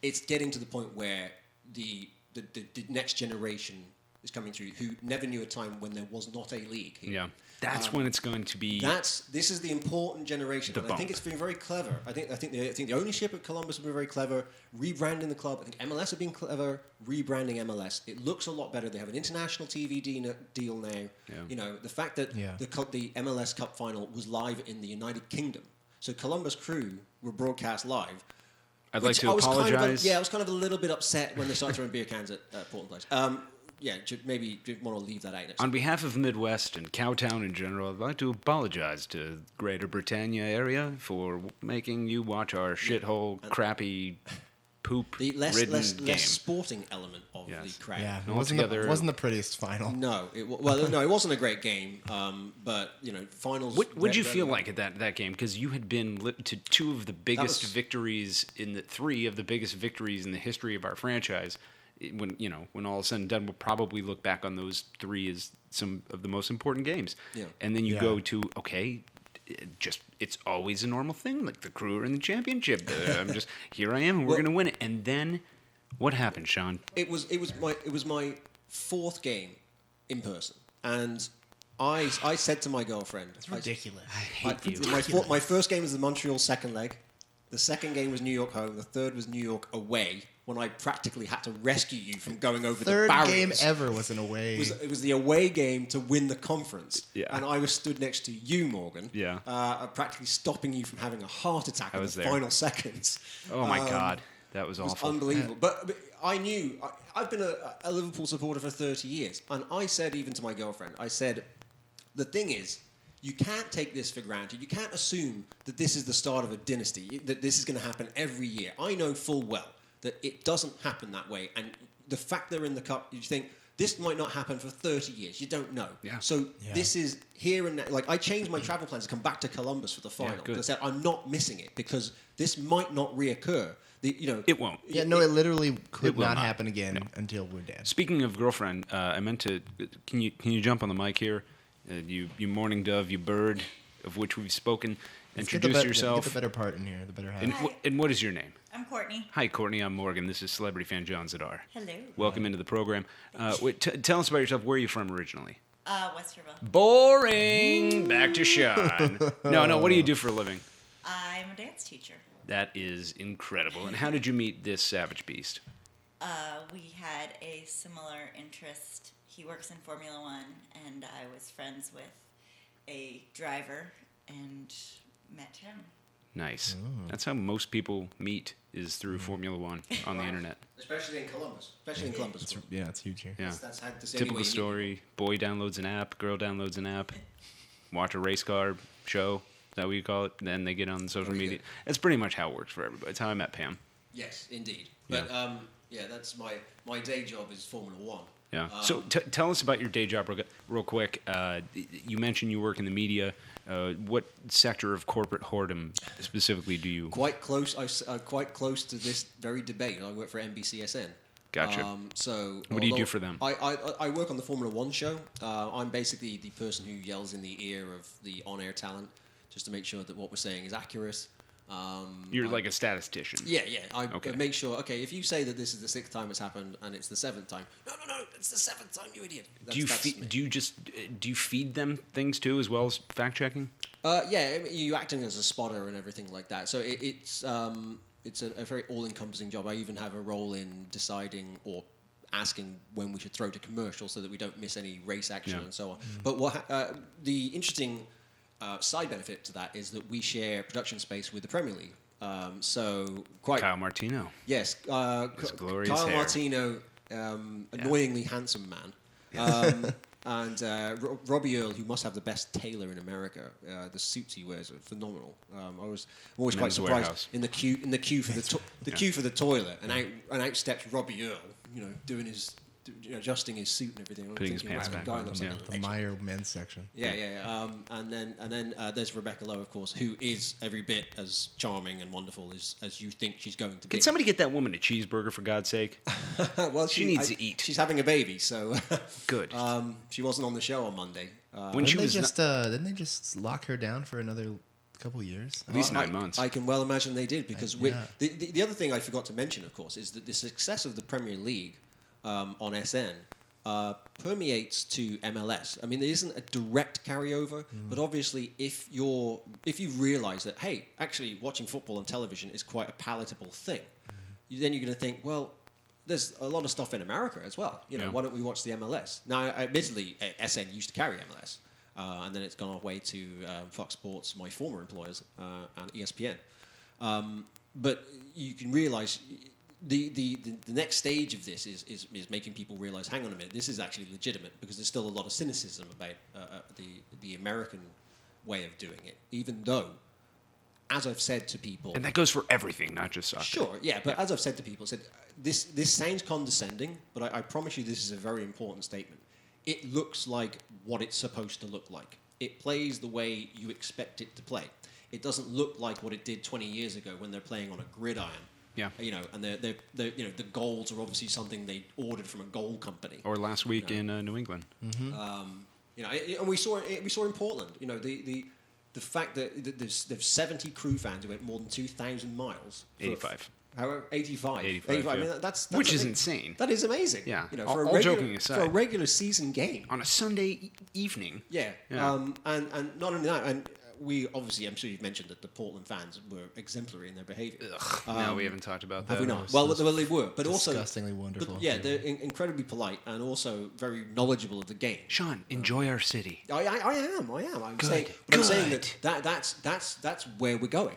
It's getting to the point where the next generation is coming through, who never knew a time when there was not a league here. Yeah, that's when it's going to be. This is the important generation, and I think it's been very clever. I think the ownership at Columbus has been very clever, rebranding the club. I think MLS have been clever, rebranding MLS. It looks a lot better. They have an international TV deal now. Yeah. You know, the fact that the MLS Cup final was live in the United Kingdom, so Columbus Crew were broadcast live. I'd like to apologize. I was kind of a little bit upset when they started throwing beer cans at Portland Place. Maybe want to leave that out. On behalf of Midwest and Cowtown in general, I'd like to apologize to Greater Britannia area for making you watch our shithole, crappy, poop-ridden game. Less sporting element of the crowd. Yeah, it Altogether- wasn't the prettiest final. No, it wasn't a great game. But finals. What did you feel like at that game? Because you had been to two of the biggest was- victories three of the biggest victories in the history of our franchise. When all is said and done, we'll probably look back on those three as some of the most important games. Yeah. And then you go to, it's always a normal thing. Like the Crew are in the championship. Here I am, and we're going to win it. And then what happened, Sean? It was my fourth game in person, and I said to my girlfriend, It's ridiculous. I hate you. My first game was the Montreal second leg. The second game was New York home. The third was New York away, when I practically had to rescue you from going over the barriers. Third game ever was an away. It was the away game to win the conference. Yeah. And I was stood next to you, Morgan. Yeah. Practically stopping you from having a heart attack in the there. final seconds. Oh, my God. That was It was awful. unbelievable. But I knew, I've been a Liverpool supporter for 30 years. And I said, even to my girlfriend, I said, the thing is, you can't take this for granted. You can't assume that this is the start of a dynasty, that this is going to happen every year. I know full well that it doesn't happen that way. And the fact they're in the cup, you think, this might not happen for 30 years. You don't know. Yeah. So this is here and now. Like, I changed my travel plans to come back to Columbus for the final. good. I said, I'm not missing it because this might not reoccur. It won't. Yeah, no, it literally could will not not. happen again until we're dead. Speaking of girlfriend, I meant to. Can you jump on the mic here? You morning dove, you bird, of which we've spoken. Introduce yourself. Get the better part in here, the better half. And what is your name? I'm Courtney. Hi, Courtney. I'm Morgan. This is celebrity fan John Zidar. Hello. Welcome into the program. Tell us about yourself. Where are you from originally? Westerville. Boring. Back to Sean. No. What do you do for a living? I'm a dance teacher. That is incredible. And how did you meet this savage beast? We had a similar interest. He works in Formula One, and I was friends with a driver and met him. Nice. That's how most people meet, is through Formula One on the internet. Especially in Columbus. Yeah, it's huge here. Yeah. That's how the Typical story. Boy downloads an app, girl downloads an app, watch a race car show. Is that what you call it? Then they get on social media. That's pretty much how it works for everybody. It's how I met Pam. Yes, indeed. But that's my day job is Formula One. Yeah. So tell us about your day job real quick. You mentioned you work in the media. What sector of corporate whoredom specifically do you? Quite close. Quite close to this very debate. I work for NBCSN. Gotcha. What do you do for them? I work on the Formula One show. I'm basically the person who yells in the ear of the on-air talent just to make sure that what we're saying is accurate. You're like a statistician. Yeah. I make sure. Okay, if you say that this is the 6th time it's happened and it's the 7th time, no, it's the 7th time, you idiot. Do you feed them things too, as well as fact checking? Yeah, you acting as a spotter and everything like that. So it's a very all-encompassing job. I even have a role in deciding or asking when we should throw to commercial so that we don't miss any race action and so on. But the interesting side benefit to that is that we share production space with the Premier League. Kyle Martino. Yes, glorious Kyle hair. Martino, annoyingly handsome man. And Robbie Earle, who must have the best tailor in America. The suits he wears are phenomenal. I'm always quite Men's surprised Warehouse. in the queue for the queue for the toilet, and out steps Robbie Earle, doing his. Adjusting his suit and everything. Putting his pants back on. The Meyer men's section. Yeah. And then there's Rebecca Lowe, of course, who is every bit as charming and wonderful as you think she's going to be. Can somebody get that woman a cheeseburger, for God's sake? Well, she needs to eat. She's having a baby, so Good. she wasn't on the show on Monday. Didn't they just lock her down for another couple years? At least 9 months. I can well imagine they did, because the other thing I forgot to mention, of course, is that the success of the Premier League on SN permeates to MLS. I mean, there isn't a direct carryover, but obviously, if you realise that, hey, actually watching football on television is quite a palatable thing, then you're going to think, well, there's a lot of stuff in America as well. Why don't we watch the MLS? Now, admittedly, SN used to carry MLS, and then it's gone away to Fox Sports, my former employers, and ESPN. But you can realise the next stage of this is making people realise, hang on a minute, this is actually legitimate, because there's still a lot of cynicism about the American way of doing it, even though, as I've said to people... And that goes for everything, not just soccer. Sure, yeah, but as I've said to people, this sounds condescending, but I promise you this is a very important statement. It looks like what it's supposed to look like. It plays the way you expect it to play. It doesn't look like what it did 20 years ago when they're playing on a gridiron. Yeah. And they're the goals are obviously something they ordered from a goal company. Or last week in New England. Mm-hmm. And we saw in Portland. The fact that there's 70 crew fans who went more than 2,000 miles. 85. 85. 85. I mean, Yeah. that's Which is amazing. insane. That is amazing. Yeah. For Joking aside. for a regular season game. On a Sunday evening. Yeah. Yeah. And not only that, and we obviously, I'm sure you've mentioned that the Portland fans were exemplary in their behaviour. No, we haven't talked about that. Have we not? Well, they were, but also disgustingly wonderful. But yeah, they're incredibly polite and also very knowledgeable of the game. Sean, enjoy our city. I am. I'm saying that's where we're going.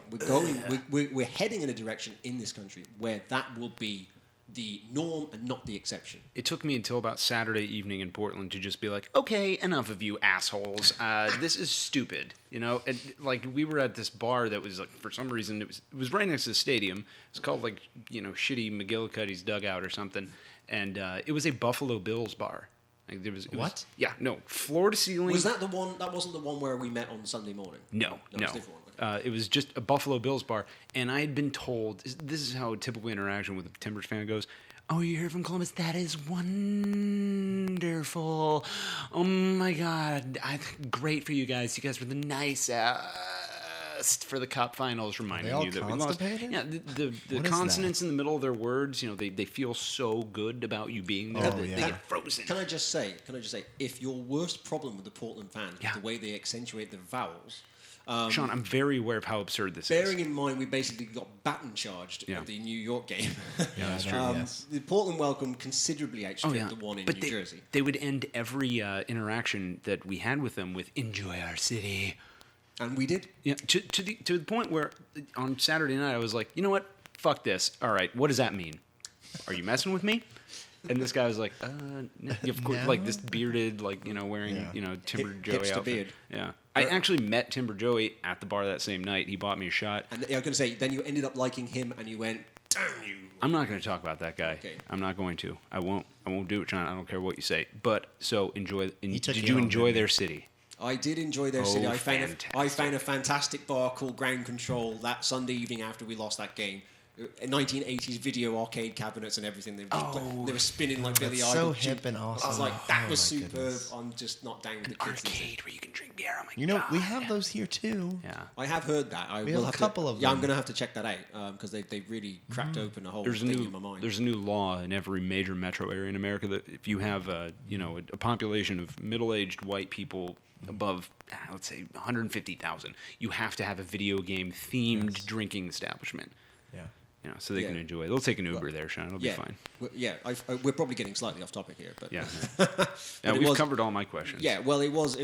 We're heading in a direction in this country where that will be the norm and not the exception. It took me until about Saturday evening in Portland to just be like, okay, enough of you assholes. This is stupid, And like we were at this bar that was like, for some reason, it was right next to the stadium. It's called like shitty McGillicuddy's Dugout or something, and it was a Buffalo Bills bar. Like it was floor to ceiling. Was that the one? That wasn't the one where we met on Sunday morning. No. It's a different one. It was just a Buffalo Bills bar, and I had been told, this is how a typical interaction with a Timbers fan goes, oh, you're here from Columbus? That is wonderful. Oh, my God. Great for you guys. You guys were the nicest for the Cup Finals, reminding you that we lost. Yeah, the consonants in the middle of their words, they feel so good about you being there that they get frozen. Can I just say, if your worst problem with the Portland fans is the way they accentuate their vowels... Sean, I'm very aware of how absurd this is. Bearing in mind we basically got baton charged at the New York game. Yeah, that's true. The Portland welcome considerably outstripped the one in New Jersey. They would end every interaction that we had with them with "Enjoy our city," and we did. Yeah, to the point where on Saturday night I was like, you know what? Fuck this. All right, what does that mean? Are you messing with me? And this guy was like, no. Of course, like this bearded, wearing, Timber Joey hipster outfit. Beard. Yeah. I actually met Timber Joey at the bar that same night. He bought me a shot. And I was going to say, then you ended up liking him and you went, damn you. I'm not going to talk about that guy. Okay. I'm not going to. I won't do it, John. I don't care what you say. But, so, enjoy. Did you you home, enjoy didn't their city? I did enjoy their city. I fantastic. found a fantastic bar called Ground Control that Sunday evening after we lost that game. 1980s video arcade cabinets and everything. They were spinning like Billy Idol. So hip and awesome. I was like, that was superb. Goodness. I'm just not down with the kids. Arcade where you can drink beer. Oh my God. We have those here too. Yeah. I have heard that. We have a couple of them. Yeah, I'm going to have to check that out because they really cracked open a whole thing in my mind. There's a new law in every major metro area in America that if you have a population of middle-aged white people above, let's say 150,000, you have to have a video game themed drinking establishment. Yeah. So they can enjoy. They'll take an Uber there, Sean. It'll be fine. We're probably getting slightly off topic here, but we've covered all my questions. Yeah, well, it was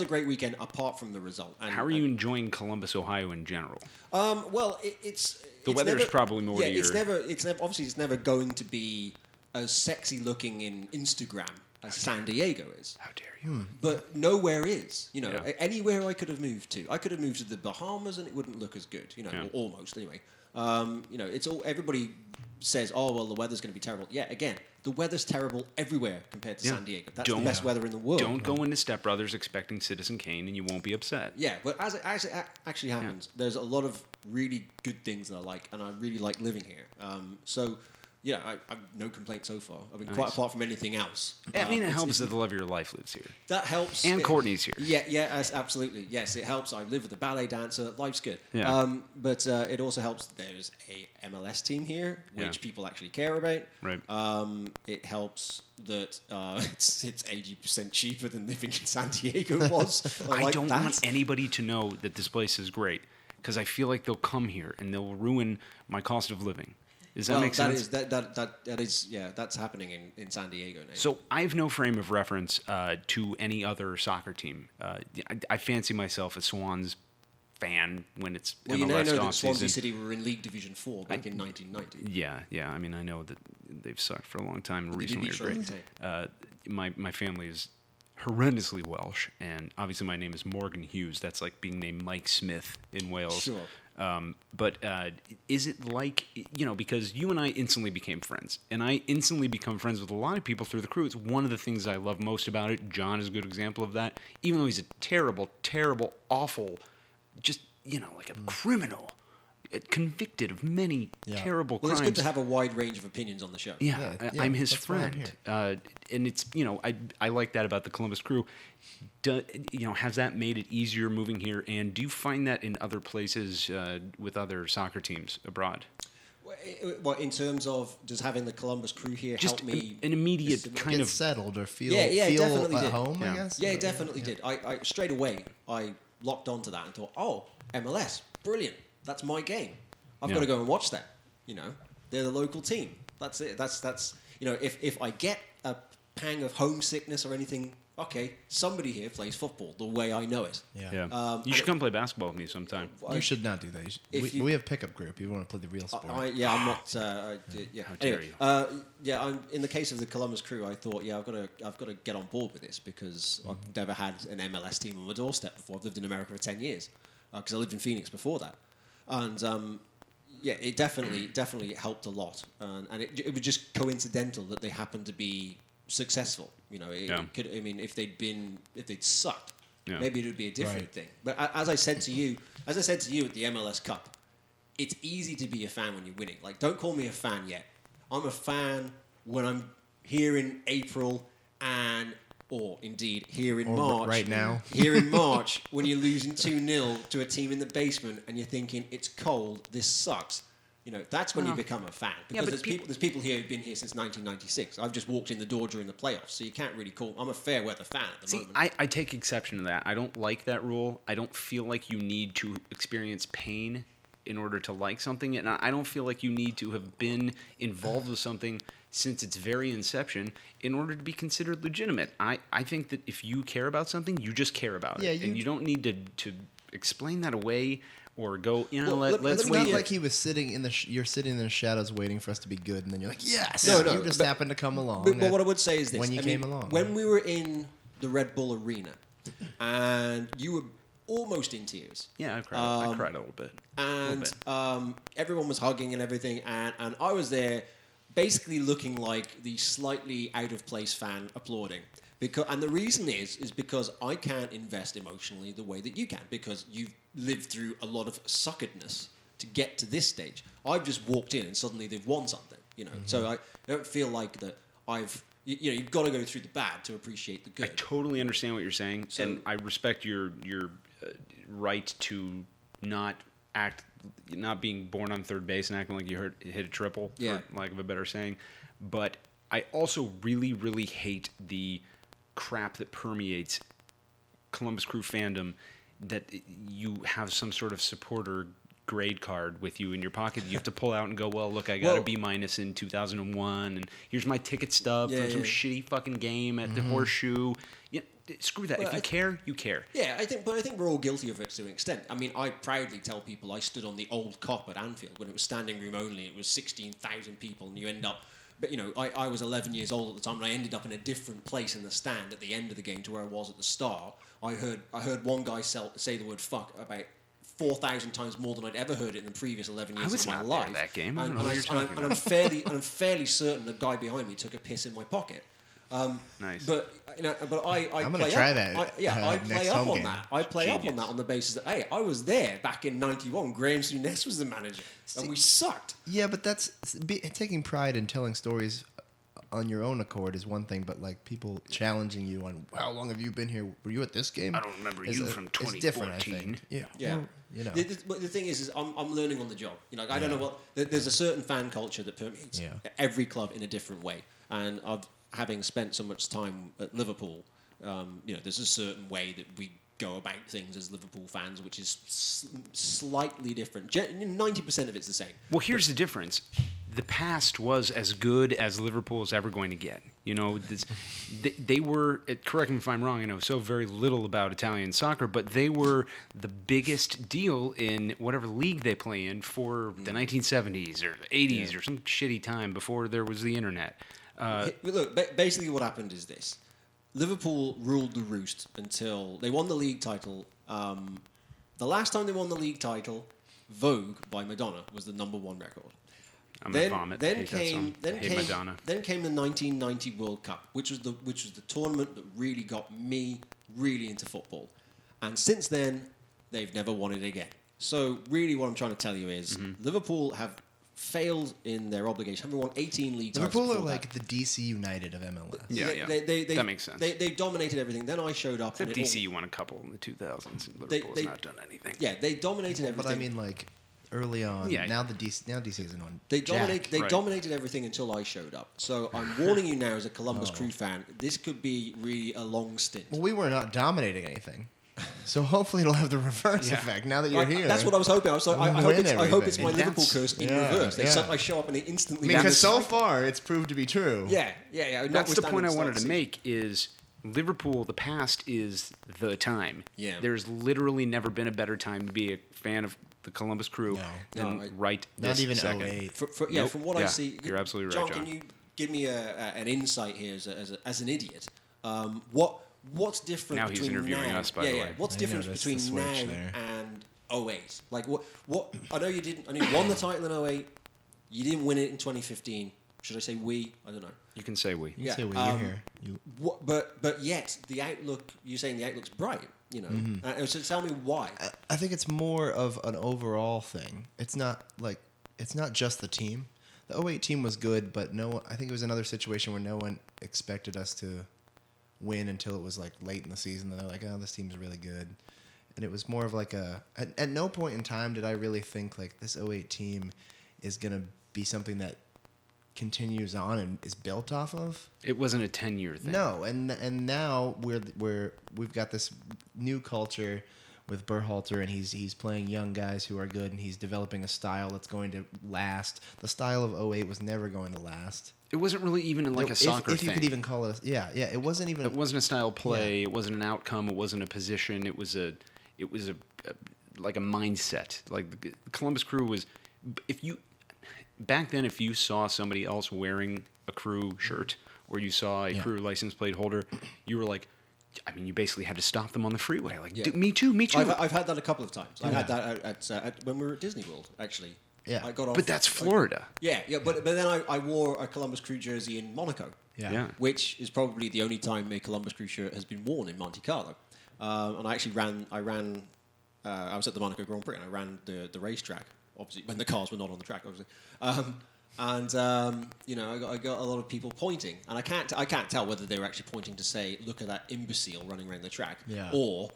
a great weekend apart from the result. And, how are you enjoying Columbus, Ohio in general? Well, it's the weather's probably more. Yeah, it's never going to be as sexy looking in Instagram as San Diego is. How dare you? But nowhere is. Anywhere I could have moved to. I could have moved to the Bahamas and it wouldn't look as good. Almost anyway. It's all. Everybody says, "Oh, well, the weather's going to be terrible." Yeah, again, the weather's terrible everywhere compared to San Diego. That's the best weather in the world. Don't go into Step Brothers expecting Citizen Kane, and you won't be upset. Yeah, but as it actually happens, there's a lot of really good things that I like, and I really like living here. So, yeah, I've no complaints so far. I mean, quite apart from anything else. I mean, it helps that the love of your life lives here. That helps. And Courtney's here. Yeah, absolutely. Yes, it helps. I live with a ballet dancer. Life's good. Yeah. But it also helps that there's a MLS team here, which people actually care about. Right. It helps that it's 80% cheaper than living in San Diego was. I don't want anybody to know that this place is great, because I feel like they'll come here and they'll ruin my cost of living. Does that make sense? That is, that's happening in San Diego now. So I have no frame of reference to any other soccer team. I fancy myself a Swans fan when it's well, MLS you now know that off Swansea season. City were in League Division 4 back in 1990. Yeah. I mean, I know that they've sucked for a long time. They Recently, did are great. My family is horrendously Welsh, and obviously my name is Morgan Hughes. That's like being named Mike Smith in Wales. Sure. But is it like, because you and I instantly became friends, and I instantly become friends with a lot of people through the crew. It's one of the things I love most about it. John is a good example of that. Even though he's a terrible, terrible, awful, just, like a criminal, convicted of many terrible crimes. Well, it's good to have a wide range of opinions on the show. Yeah, I'm his friend. And it's, I like that about the Columbus crew. Has that made it easier moving here? And do you find that in other places with other soccer teams abroad? Well, in terms of does having the Columbus crew here Just help me an immediate kind of settled or feel definitely at did. home, I guess? Yeah, it definitely did. I straight away, I locked onto that and thought, oh, MLS, brilliant. That's my game. I've got to go and watch that. They're the local team. That's it. That's if I get a pang of homesickness or anything, okay, somebody here plays football the way I know it. Yeah. You should come play basketball with me sometime. You should not do that. We have pickup group. You want to play the real sport. I'm not. How Anyway, dare you? I'm in the case of the Columbus crew. I thought, I've got to get on board with this because I've never had an MLS team on my doorstep before. I've lived in America for 10 years because I lived in Phoenix before that, and it definitely helped a lot, and it was just coincidental that they happened to be successful. If they'd sucked, maybe it would be a different thing. But as I said to you at the MLS Cup, it's easy to be a fan when you're winning. Like, don't call me a fan yet. I'm a fan when I'm here in April or indeed here in March. Right now. Here in March, when you're losing 2-0 to a team in the basement and you're thinking, it's cold, this sucks. That's when you become a fan. Because there's people here who've been here since 1996. I've just walked in the door during the playoffs, so you can't really call... I'm a fair weather fan at the moment. I take exception to that. I don't like that rule. I don't feel like you need to experience pain in order to like something, and I don't feel like you need to have been involved with something since its very inception in order to be considered legitimate. I think that if you care about something, you just care about it. And you don't need to explain that away or go, let's It's wait. not like he was sitting in you're sitting in the shadows waiting for us to be good, and then you're like, yes! No, you just happened to come along. But what I would say is this. When you came along. When we were in the Red Bull Arena, and you were almost in tears. Yeah, I cried a little bit. And everyone was hugging and everything, and I was there basically looking like the slightly out-of-place fan applauding. And the reason is because I can't invest emotionally the way that you can, because you've lived through a lot of suckeredness to get to this stage. I've just walked in and suddenly they've won something, So I don't feel like that you've got to go through the bad to appreciate the good. I totally understand what you're saying, and I respect your right to not being born on third base and acting like you hit a triple, for lack of a better saying. But I also really, really hate the crap that permeates Columbus Crew fandom, that you have some sort of supporter grade card with you in your pocket you have to pull out and go, well, look, I got a B- in 2001, and here's my ticket stub from some shitty fucking game at the Horseshoe. Screw that. If you care, you care. Yeah, I think we're all guilty of it to an extent. I mean, I proudly tell people I stood on the old Cop at Anfield when it was standing room only. It was 16,000 people, and you end up... But, I was 11 years old at the time, and I ended up in a different place in the stand at the end of the game to where I was at the start. I heard one guy say the word fuck about 4,000 times more than I'd ever heard it in the previous 11 years of my life. I was not there that game. I don't know what you're talking about. And I'm fairly certain the guy behind me took a piss in my pocket. Nice. But I I'm gonna play try up, that, I next play up home on game. that. I play up on that on the basis that hey, I was there back in '91. Graham Souness was the manager, and we sucked. Yeah, but that's taking pride in telling stories on your own accord is one thing, but like people challenging you on how long have you been here? Were you at this game? I don't remember you from It's different, I 2014. think. Yeah. Yeah. Well, you know. But the thing is I'm learning on the job. You know, I don't know what. There's a certain fan culture that permeates every club in a different way, and having spent so much time at Liverpool, you know, there's a certain way that we go about things as Liverpool fans, which is slightly different. 90% of it's the same. Well, here's the difference. The past was as good as Liverpool is ever going to get. You know, they were, correct me if I'm wrong, I know so very little about Italian soccer, but they were the biggest deal in whatever league they play in for the 1970s or 80s or some shitty time before there was the internet. Look, basically what happened is this. Liverpool ruled the roost until they won the league title. The last time they won the league title, Vogue by Madonna was the #1 record. I'm gonna vomit. Then Hate that song. Madonna. Then came the 1990 World Cup, which was the tournament that really got me really into football. And since then, they've never won it again. So really, what I'm trying to tell you is Liverpool have failed in their obligation. Having won 18 league titles. Liverpool are before like the DC United of MLS. Yeah, They, that makes sense. They dominated everything. Then I showed up. Except and DC won a couple in the 2000s, and Liverpool's not done anything. Yeah, they dominated everything. But I mean, like early on. Yeah. Now DC isn't on. They Jack. dominated everything until I showed up. So I'm warning you now, as a Columbus Crew fan, this could be really a long stint. Well, we were not dominating anything. So hopefully it'll have the reverse effect now that you're here. That's what I was hoping. I was like, I hope it's my everything. Liverpool curse in reverse. I show up and they instantly. Because so far it's proved to be true. Yeah. That's the point I wanted to make is Liverpool, the past is the time. Yeah. There's literally never been a better time to be a fan of the Columbus Crew than right Not this even second. 08. From what I see. You're absolutely right, John. Can you give me an insight here as an idiot? What's different Now he's between interviewing now? us, by the way. What's I different noticed between the switch now there. and 08? Like what? I know you didn't. I know you won the title in 08. You didn't win it in 2015. Should I say we? I don't know. You can say we. You say you're here. But yet the outlook. You're saying the outlook's bright. You know. So tell me why. I think it's more of an overall thing. It's not just the team. The 08 team was good, but I think it was another situation where no one expected us to win until it was like late in the season. And they're like, oh, this team's really good. And it was more of like at no point in time did I really think like this 08 team is going to be something that continues on and is built off of. It wasn't a 10-year thing. No, and now we've got this new culture with Berhalter, and he's playing young guys who are good, and he's developing a style that's going to last. The style of 08 was never going to last. It wasn't really even like a soccer thing. If you could even call it, it wasn't even. It wasn't a style play. Yeah. It wasn't an outcome. It wasn't a position. It was a like a mindset. Like the Columbus Crew was, back then, if you saw somebody else wearing a Crew shirt or you saw a Crew license plate holder, you were like, I mean, you basically had to stop them on the freeway. Like, me too. I've had that a couple of times. I had that at when we were at Disney World, actually. Yeah. I got off, but that's Florida. But then I wore a Columbus Crew jersey in Monaco. Yeah. Which is probably the only time a Columbus Crew shirt has been worn in Monte Carlo. And I actually I was at the Monaco Grand Prix and I ran the racetrack, obviously, when the cars were not on the track, obviously. I got a lot of people pointing, and I can't tell whether they were actually pointing to say, "Look at that imbecile running around the track," or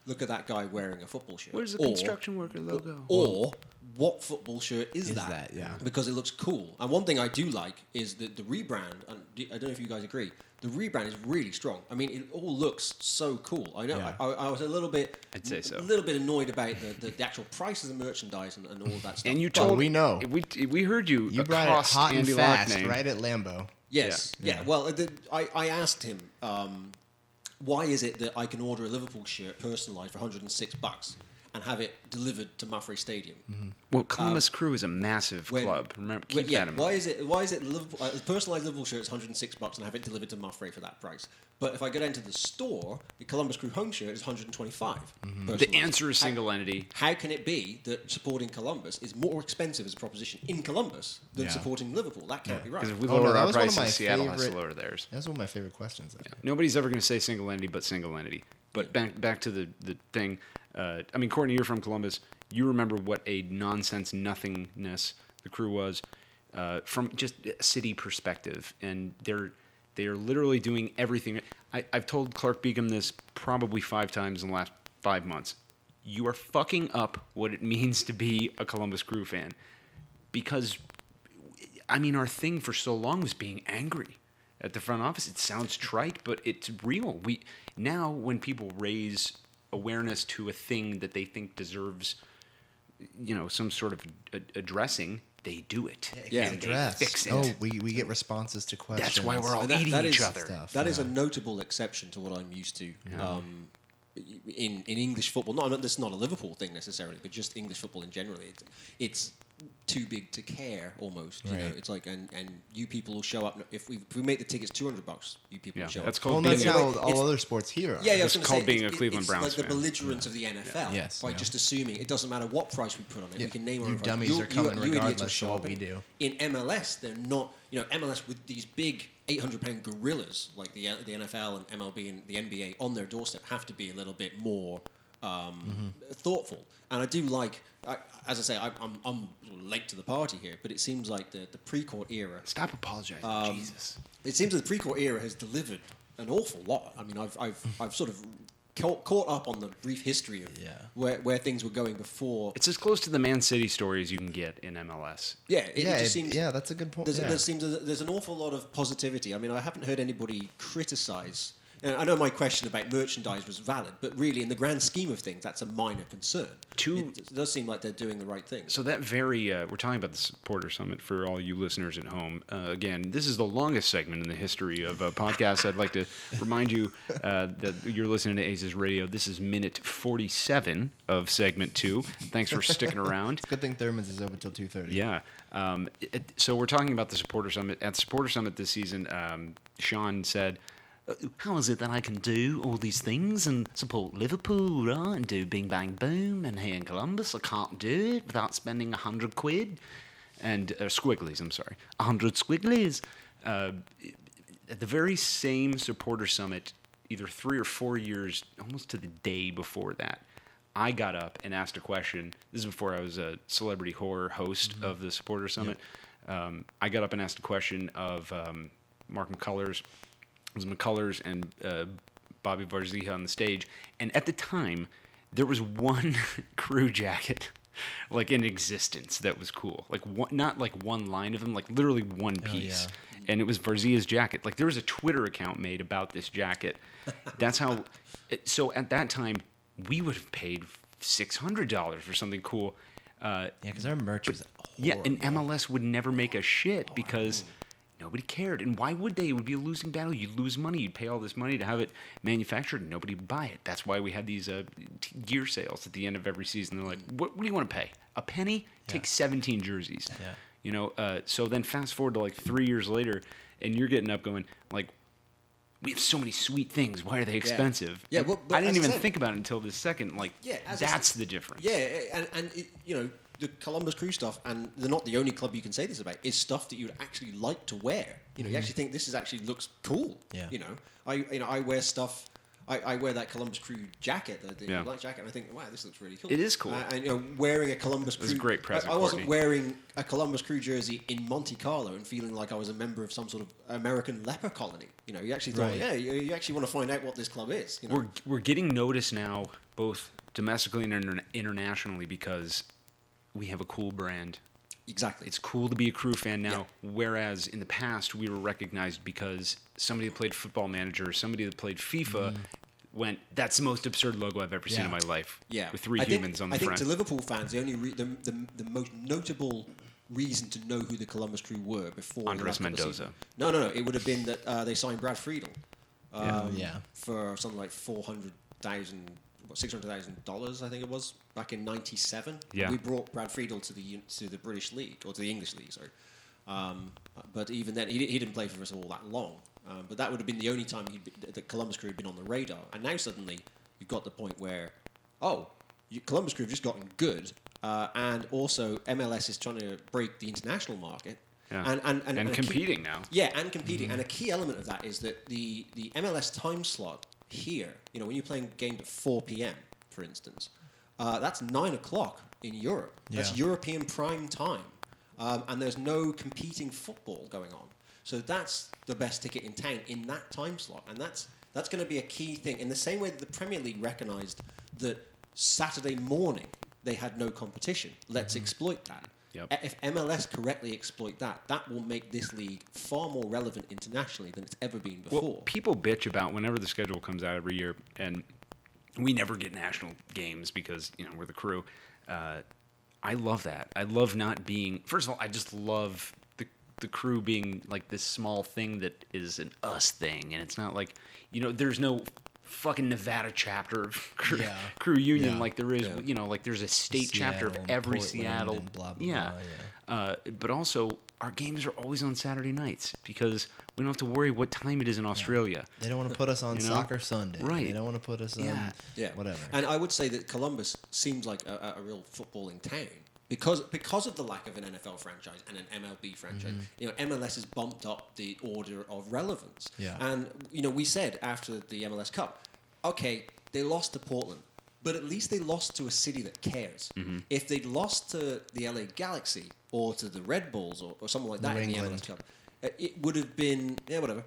"Look at that guy wearing a football shirt." Where's the construction worker logo? Or what football shirt is that? Yeah. Because it looks cool. And one thing I do like is that the rebrand. And I don't know if you guys agree. The rebrand is really strong. I mean, it all looks so cool. I know. Yeah. I was a little bit. I'd say so. A little bit annoyed about the actual price of the merchandise and all of that stuff. And you told we know. We heard you. You brought it hot Andy and fast Lockney. right at Lambeau. Yes. Yeah. Well, I asked him, why is it that I can order a Liverpool shirt personalised for $106, and have it delivered to Murray Stadium. Well, Columbus Crew is a massive club. Remember, keep that in mind. Why is it Liverpool, a personalised Liverpool shirt is $106 and have it delivered to Murray for that price? But if I go down to the store, the Columbus Crew home shirt is $125. The answer is single entity. How can it be that supporting Columbus is more expensive as a proposition in Columbus than supporting Liverpool? That can't be right. Because if we Oh, no, lower that our was one of my prices, Seattle has to favorite- lower theirs. That's one of my favorite questions. Nobody's ever going to say single entity, but single entity. But back to the thing. I mean, Courtney, you're from Columbus. You remember what a nonsense nothingness the Crew was from just a city perspective, and they are literally doing everything. I've told Clark Beacom this probably 5 times in the last 5 months. You are fucking up what it means to be a Columbus Crew fan, because I mean, our thing for so long was being angry at the front office. It sounds trite, but it's real. Now when people raise awareness to a thing that they think deserves, some sort of addressing, they do it. And they fix it. Oh, we get responses to questions. That's why we're all And that- eating that each is- other. That is a notable exception to what I'm used to. In English football, this is not a Liverpool thing necessarily, but just English football in general. It's too big to care almost. You know, it's like and you people will show up if we make the tickets $200. You people will show That's up. called Well, that's being how a, all other sports here are. Yeah, I was It's gonna called say, being a Cleveland it's Browns like the fan. belligerence of the NFL. Yes, By yeah. just assuming it doesn't matter what price we put on it. We can name our You own price. dummies are coming idiots will regardless show of what up. we do. In MLS, they're not. MLS with these big 800-pound gorillas like the NFL and MLB and the NBA on their doorstep have to be a little bit more thoughtful. And I do like, as I say, I'm late to the party here, but it seems like the pre-court era. Stop apologizing, Jesus. It seems that the pre-court era has delivered an awful lot. I mean, I've sort of caught up on the brief history of where things were going before. It's as close to the Man City story as you can get in MLS. It just seems, that's a good point. There's an awful lot of positivity. I mean, I haven't heard anybody criticize. And I know my question about merchandise was valid, but really, in the grand scheme of things, that's a minor concern. It does seem like they're doing the right thing. So that we're talking about the Supporter Summit for all you listeners at home. Again, this is the longest segment in the history of podcasts. I'd like to remind you that you're listening to ACES Radio. This is minute 47 of segment 2. Thanks for sticking around. It's a good thing Thurman's is open till 2:30. Yeah. So we're talking about the Supporter Summit. At the Supporter Summit this season, Sean said, how is it that I can do all these things and support Liverpool, right, and do Bing Bang Boom, and here in Columbus I can't do it without spending £100 and squigglies, 100 squigglies. At the very same Supporter Summit, either 3 or 4 years, almost to the day before that, I got up and asked a question. This is before I was a celebrity horror host of the Supporter Summit. I got up and asked a question of Mark McCullers. It was McCullers and Bobby Varzija on the stage. And at the time, there was one Crew jacket like in existence that was cool. Like not like one line of them, like literally one piece. And it was Varzija's jacket. Like there was a Twitter account made about this jacket. That's how. So at that time, we would have paid $600 for something cool. Because our merch was horrible. Yeah, and MLS would never make a shit because nobody cared. And why would they? It would be a losing battle. You'd lose money. You'd pay all this money to have it manufactured, and nobody would buy it. That's why we had these gear sales at the end of every season. They're like, what do you want to pay? A penny? Take 17 jerseys. Yeah. So then fast forward to like 3 years later, and you're getting up going, like, we have so many sweet things. Why are they expensive? Yeah, but I didn't as I even said- think about it until this second. Like, that's the difference. Yeah, and it, the Columbus Crew stuff, and they're not the only club you can say this about, is stuff that you'd actually like to wear. You actually think this is actually looks cool. Yeah. I wear stuff. I wear that Columbus Crew jacket, the black jacket, and I think, wow, this looks really cool. It is cool. And wearing a Columbus Crew. It's a great present, I wasn't Courtney. wearing a Columbus Crew jersey in Monte Carlo and feeling like I was a member of some sort of American leper colony. You actually thought, you actually want to find out what this club is. We're getting noticed now, both domestically and internationally, because we have a cool brand. Exactly. It's cool to be a Crew fan now, whereas in the past we were recognized because somebody that played Football Manager or somebody that played FIFA went, that's the most absurd logo I've ever seen in my life. Yeah, with three humans on the front. I think to Liverpool fans, the only the most notable reason to know who the Columbus Crew were before the Andres last couple of Mendoza. seasons- No, it would have been that they signed Brad Friedel for something like 400,000 $600,000, I think it was, back in '97. Yeah. We brought Brad Friedel to the British League, or to the English League, sorry. But even then, he didn't play for us all that long. But that would have been the only time the Columbus Crew had been on the radar. And now suddenly you've got the point where, Columbus Crew have just gotten good, and also MLS is trying to break the international market. Yeah. And competing now. Yeah, and competing. And a key element of that is that the MLS time slot here, when you're playing games at 4 p.m., for instance, that's 9 o'clock in Europe. That's European prime time. And there's no competing football going on. So that's the best ticket in town in that time slot. And that's going to be a key thing. In the same way that the Premier League recognised that Saturday morning they had no competition. Let's exploit that. Yep. If MLS correctly exploit that, that will make this league far more relevant internationally than it's ever been before. Well, people bitch about whenever the schedule comes out every year, and we never get national games because we're the Crew. I love that. I love not being. First of all, I just love the Crew being like this small thing that is an us thing, and it's not like there's no fucking Nevada chapter of Crew Union like there is. Like there's a state chapter of every Seattle. And blah, blah, blah, but also our games are always on Saturday nights because we don't have to worry what time it is in Australia. They don't want to put us on Soccer Sunday. Right. They don't want to put us on whatever. And I would say that Columbus seems like a real footballing town because of the lack of an NFL franchise and an MLB franchise. MLS has bumped up the order of relevance. Yeah. And we said after the MLS Cup, okay, they lost to Portland, but at least they lost to a city that cares. If they'd lost to the LA Galaxy or to the Red Bulls or something like that New in England. the MLS Cup, it would have been whatever.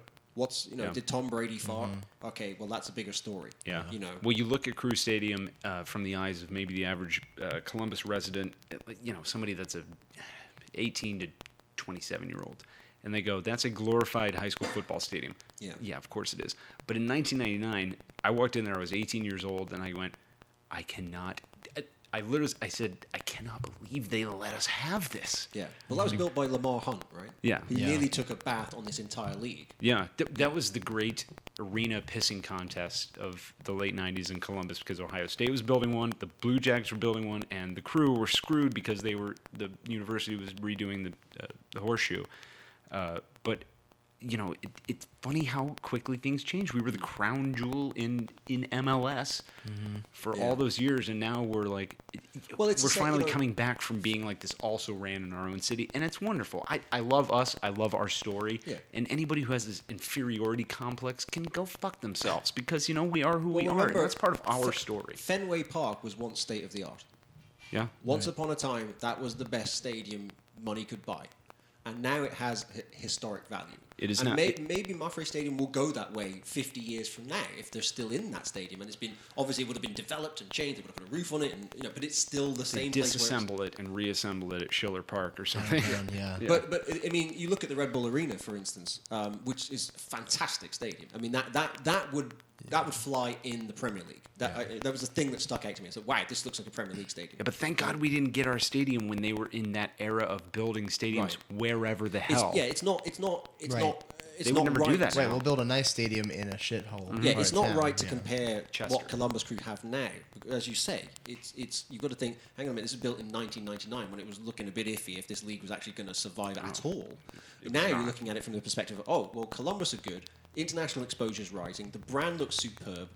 Did Tom Brady fart? Okay, well that's a bigger story. Yeah. Well, you look at Crew Stadium from the eyes of maybe the average Columbus resident, somebody that's a 18 to 27-year-old, and they go, "That's a glorified high school football stadium." Yeah, of course it is. But in 1999, I walked in there. I was 18 years old, and I went, "I cannot." I said, "I cannot believe they let us have this." Yeah. Well, that was built by Lamar Hunt, right? Yeah. He nearly took a bath on this entire league. Yeah, that was the great arena pissing contest of the late 90s in Columbus because Ohio State was building one, the Blue Jackets were building one, and the Crew were screwed because the university was redoing the horseshoe. But it's funny how quickly things change. We were the crown jewel in MLS for all those years, and now we're like, we're finally coming back from being like this also ran in our own city, and it's wonderful. I love us. I love our story. Yeah. And anybody who has this inferiority complex can go fuck themselves because we are who we are. And that's part of our story. Fenway Park was once state of the art. Yeah. Once upon a time, that was the best stadium money could buy. And now it has historic value. It is and not. Maybe Mafre Stadium will go that way 50 years from now if they're still in that stadium. And it's been obviously it would have been developed and changed. They would have put a roof on it, and but it's still the same place. Disassemble it and reassemble it at Schiller Park or something. Yeah. But I mean, you look at the Red Bull Arena, for instance, which is a fantastic stadium. I mean, that would fly in the Premier League. That was the thing that stuck out to me. I said, wow, this looks like a Premier League stadium. Yeah, but thank God we didn't get our stadium when they were in that era of building stadiums wherever the hell. It's not. They would never do that. Right, we'll build a nice stadium in a shithole. Yeah, it's not right to compare what Columbus Crew have now. As you say, it's you've got to think, hang on a minute, this was built in 1999 when it was looking a bit iffy if this league was actually going to survive at all. Now you're looking at it from the perspective of, Columbus are good, international exposure is rising, the brand looks superb,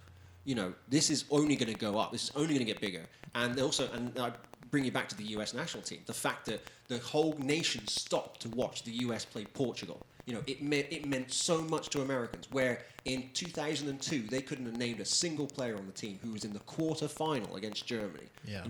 this is only going to go up, this is only going to get bigger. And also, I bring you back to the US national team, the fact that the whole nation stopped to watch the US play Portugal. It meant so much to Americans, where in 2002 they couldn't have named a single player on the team who was in the quarter-final against Germany. Yeah.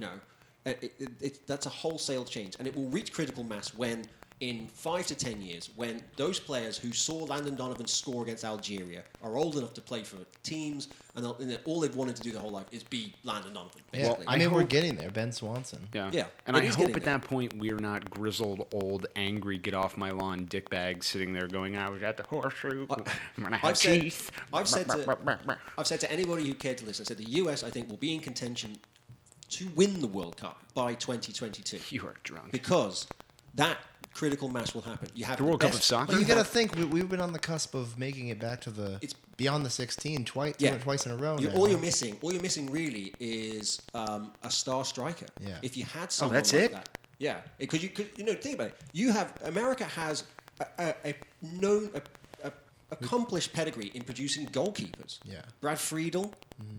That's a wholesale change, and it will reach critical mass when, in 5 to 10 years, when those players who saw Landon Donovan score against Algeria are old enough to play for teams, and all they've wanted to do their whole life is be Landon Donovan. Basically. Well, we're getting there. Ben Swanson. Yeah. And I hope at that point we're not grizzled, old, angry, get off my lawn dickbags sitting there going, I was at the horseshoe. I'm gonna have teeth. I've said to anybody who cared to listen, I said the US, I think, will be in contention to win the World Cup by 2022. You are drunk. Because that critical mass will happen. You have The World Cup of best- Soccer? But you got to think we've been on the cusp of making it back to beyond the 16 twice in a row. All you're missing really is a star striker. Yeah. If you had someone that's like it? that, yeah, because you could, think about it. America has a known, accomplished pedigree in producing goalkeepers. Yeah. Brad Friedel,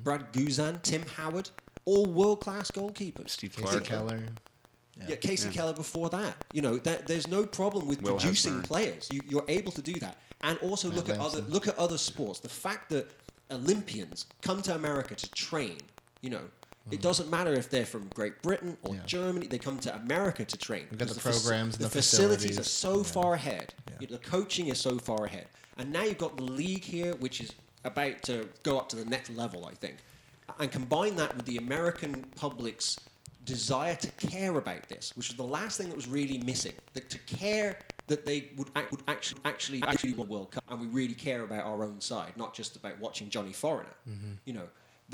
Brad Guzan, Tim Howard, all world-class goalkeepers. Steve Casey Clark. Keller. Yeah, Casey Keller before that. There's no problem with Will producing Hepburn. players. You're able to do that, and also look at other sports. The fact that Olympians come to America to train, it doesn't matter if they're from Great Britain or Germany. They come to America to train. We've got the because programs, and the the facilities are facilities. so far ahead. The coaching is so far ahead, and now you've got the league here, which is about to go up to the next level, I think. And combine that with the American public's desire to care about this, which was the last thing that was really missing. That to care that they would actually win the World Cup, and we really care about our own side, not just about watching Johnny Foreigner.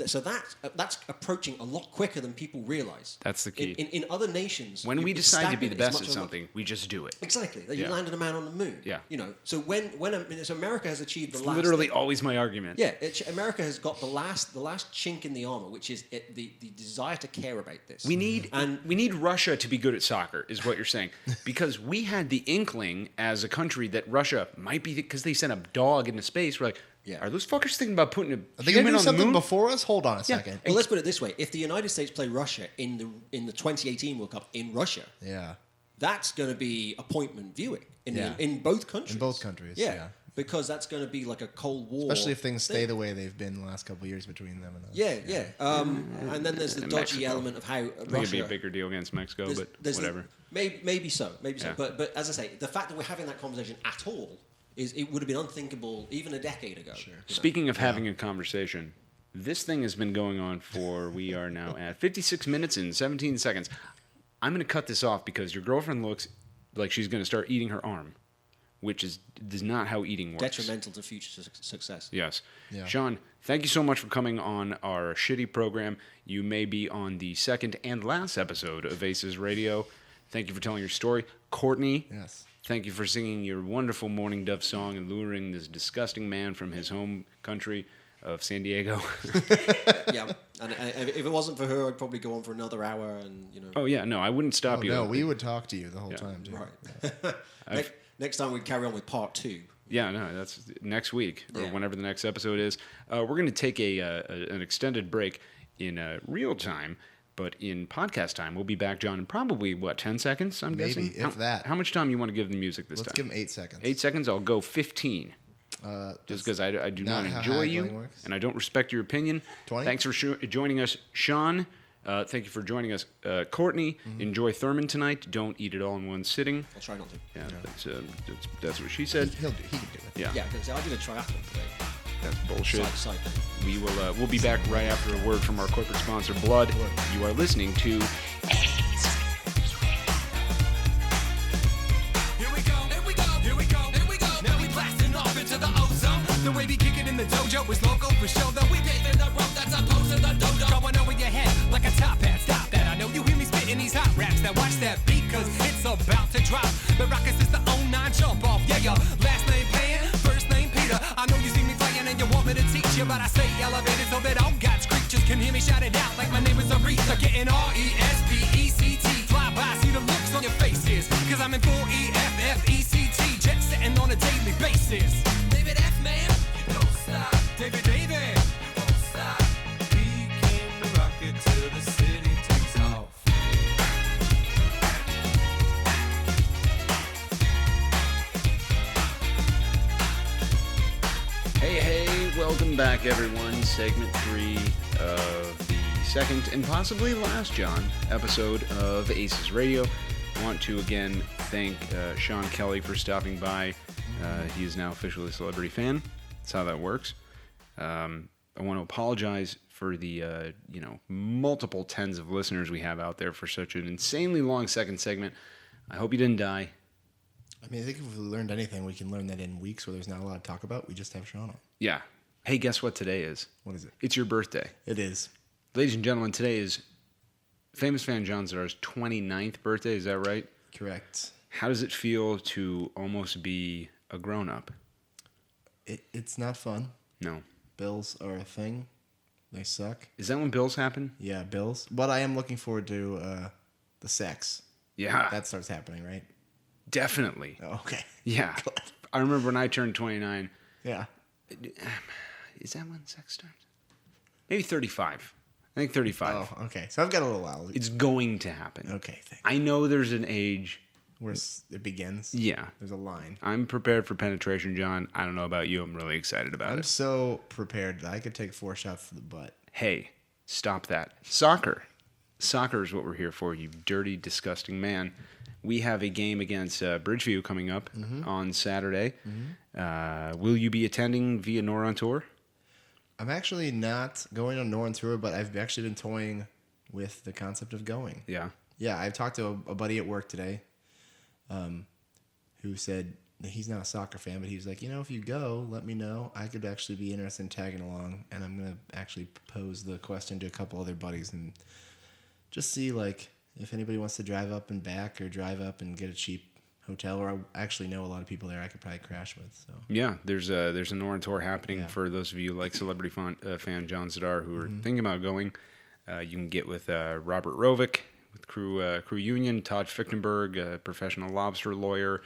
So that's approaching a lot quicker than people realize. That's the key. In other nations, When we it's decide to be the stagnant. best It's at much something, we just do it. Exactly. That you Yeah. landed a man on the moon. Yeah. So so America has achieved the It's last. literally always my argument. Yeah, America has got the last chink in the armor, which is the desire to care about this. We need Russia to be good at soccer, is what you're saying, because we had the inkling as a country that Russia might be, because they sent a dog into space. We're like, are those fuckers thinking about putting a Are they human gonna do on the something moon? before us? Hold on a second. Well, let's put it this way: if the United States play Russia in the 2018 World Cup in Russia, Yeah. that's going to be appointment viewing in Yeah. in both countries. In both countries, yeah. yeah. Because that's going to be like a Cold War. Especially if things stay thing. the way they've been the last couple of years between them and us. Yeah. And then there's the And dodgy Mexico. element of how I think it'd Russia. be a bigger deal against Mexico, but there's whatever. Maybe so. Yeah. But as I say, the fact that we're having that conversation at all it would have been unthinkable even a decade ago. Sure. Speaking of having a conversation, this thing has been going on for, we are now at 56 minutes and 17 seconds. I'm going to cut this off because your girlfriend looks like she's going to start eating her arm, which is not how eating works. Detrimental to future success. Yes. Yeah. Sean, thank you so much for coming on our shitty program. You may be on the second and last episode of ACES Radio. Thank you for telling your story. Courtney, Yes. thank you for singing your wonderful Morning Dove song and luring this disgusting man from his home country of San Diego. Yeah. And if it wasn't for her, I'd probably go on for another hour. And Oh, yeah, no, I wouldn't stop you. No, we would talk to you the whole Yeah. time, too. Right. Next time we'd carry on with part 2. Yeah, no, that's next week or Yeah. whenever the next episode is. We're going to take an extended break in real time, but in podcast time, we'll be back, John, in probably, 10 seconds, I'm Maybe, guessing? if that. How much time you want to give the music this Let's time? give him 8 seconds. 8 seconds? I'll go 15. Just because I do not not how enjoy you haggling works. and I don't respect your opinion. 20? Thanks for joining us, Sean. Thank you for joining us, Courtney. Enjoy Thurman tonight. Don't eat it all in one sitting. I'll try not to. Yeah, that's what she said. He can do it. Yeah, Yeah, because I did a triathlon today. that's bullshit. Side. We'll be back right after a word from our corporate sponsor, Blood. You are listening to Here we go, here we go, here we go, here we go. Now we blasting off into the ozone. The way we kick it in the dojo is local for show. Though we paving the road that's opposed to the dodo. Going over your head like a top hat. Stop that. I know you hear me spitting these hot raps. Now watch that beat, cause it's about to drop. The Rockets is the 09 jump off. Yeah, your last name Pan, first name Peter. I know you see me playing and you want me to teach you, but I stay elevated so that all God's creatures can hear me shout it out like my name is Aretha. Getting RESPECT. Fly by, see the looks on your faces. Cause I'm in full EFFECT. Jet setting on a daily basis. David F. Man, don't stop. David, don't stop. We came to rock it till the city takes off. Hey, welcome back, everyone. Segment 3 of the second and possibly last, John, episode of ACES Radio. I want to again thank Sean Kelly for stopping by. He is now officially a celebrity fan. That's how that works. I want to apologize for the multiple tens of listeners we have out there for such an insanely long second segment. I hope you didn't die. I mean, I think if we learned anything, we can learn that in weeks where there's not a lot to talk about, we just have Sean on. Yeah. Hey, guess what today is? What is it? It's your birthday. It is. Ladies and gentlemen, today is famous fan John Zidar's 29th birthday. Is that right? Correct. How does it feel to almost be a grown-up? It's not fun. No. Bills are a thing. They suck. Is that when bills happen? Yeah, bills. But I am looking forward to the sex. Yeah. That starts happening, right? Definitely. Oh, okay. Yeah. I remember when I turned 29. Yeah. Is that when sex starts? Maybe 35. I think 35. Oh, okay. So I've got a little while. It's going to happen. Okay, thanks. I know there's an age. Where it begins? Yeah. There's a line. I'm prepared for penetration, John. I don't know about you. I'm really excited about I'm it. so prepared that I could take 4 shots to the butt. Hey, stop that. Soccer. Soccer is what we're here for, you dirty, disgusting man. We have a game against Bridgeview coming up on Saturday. Will you be attending via NorOnTour? I'm actually not going on NorOnTour, but I've actually been toying with the concept of going. Yeah. Yeah, I talked to a buddy at work today who said that he's not a soccer fan, but he was like, if you go, let me know. I could actually be interested in tagging along, and I'm going to actually pose the question to a couple other buddies and just see, if anybody wants to drive up and back or drive up and get a cheap hotel, or I actually know a lot of people there I could probably crash with. So Yeah, there's a NorOnTour happening for those of you like celebrity fan John Zidar who are thinking about going. You can get with Robert Rovick with Crew Union, Todd Fichtenberg, a professional lobster lawyer.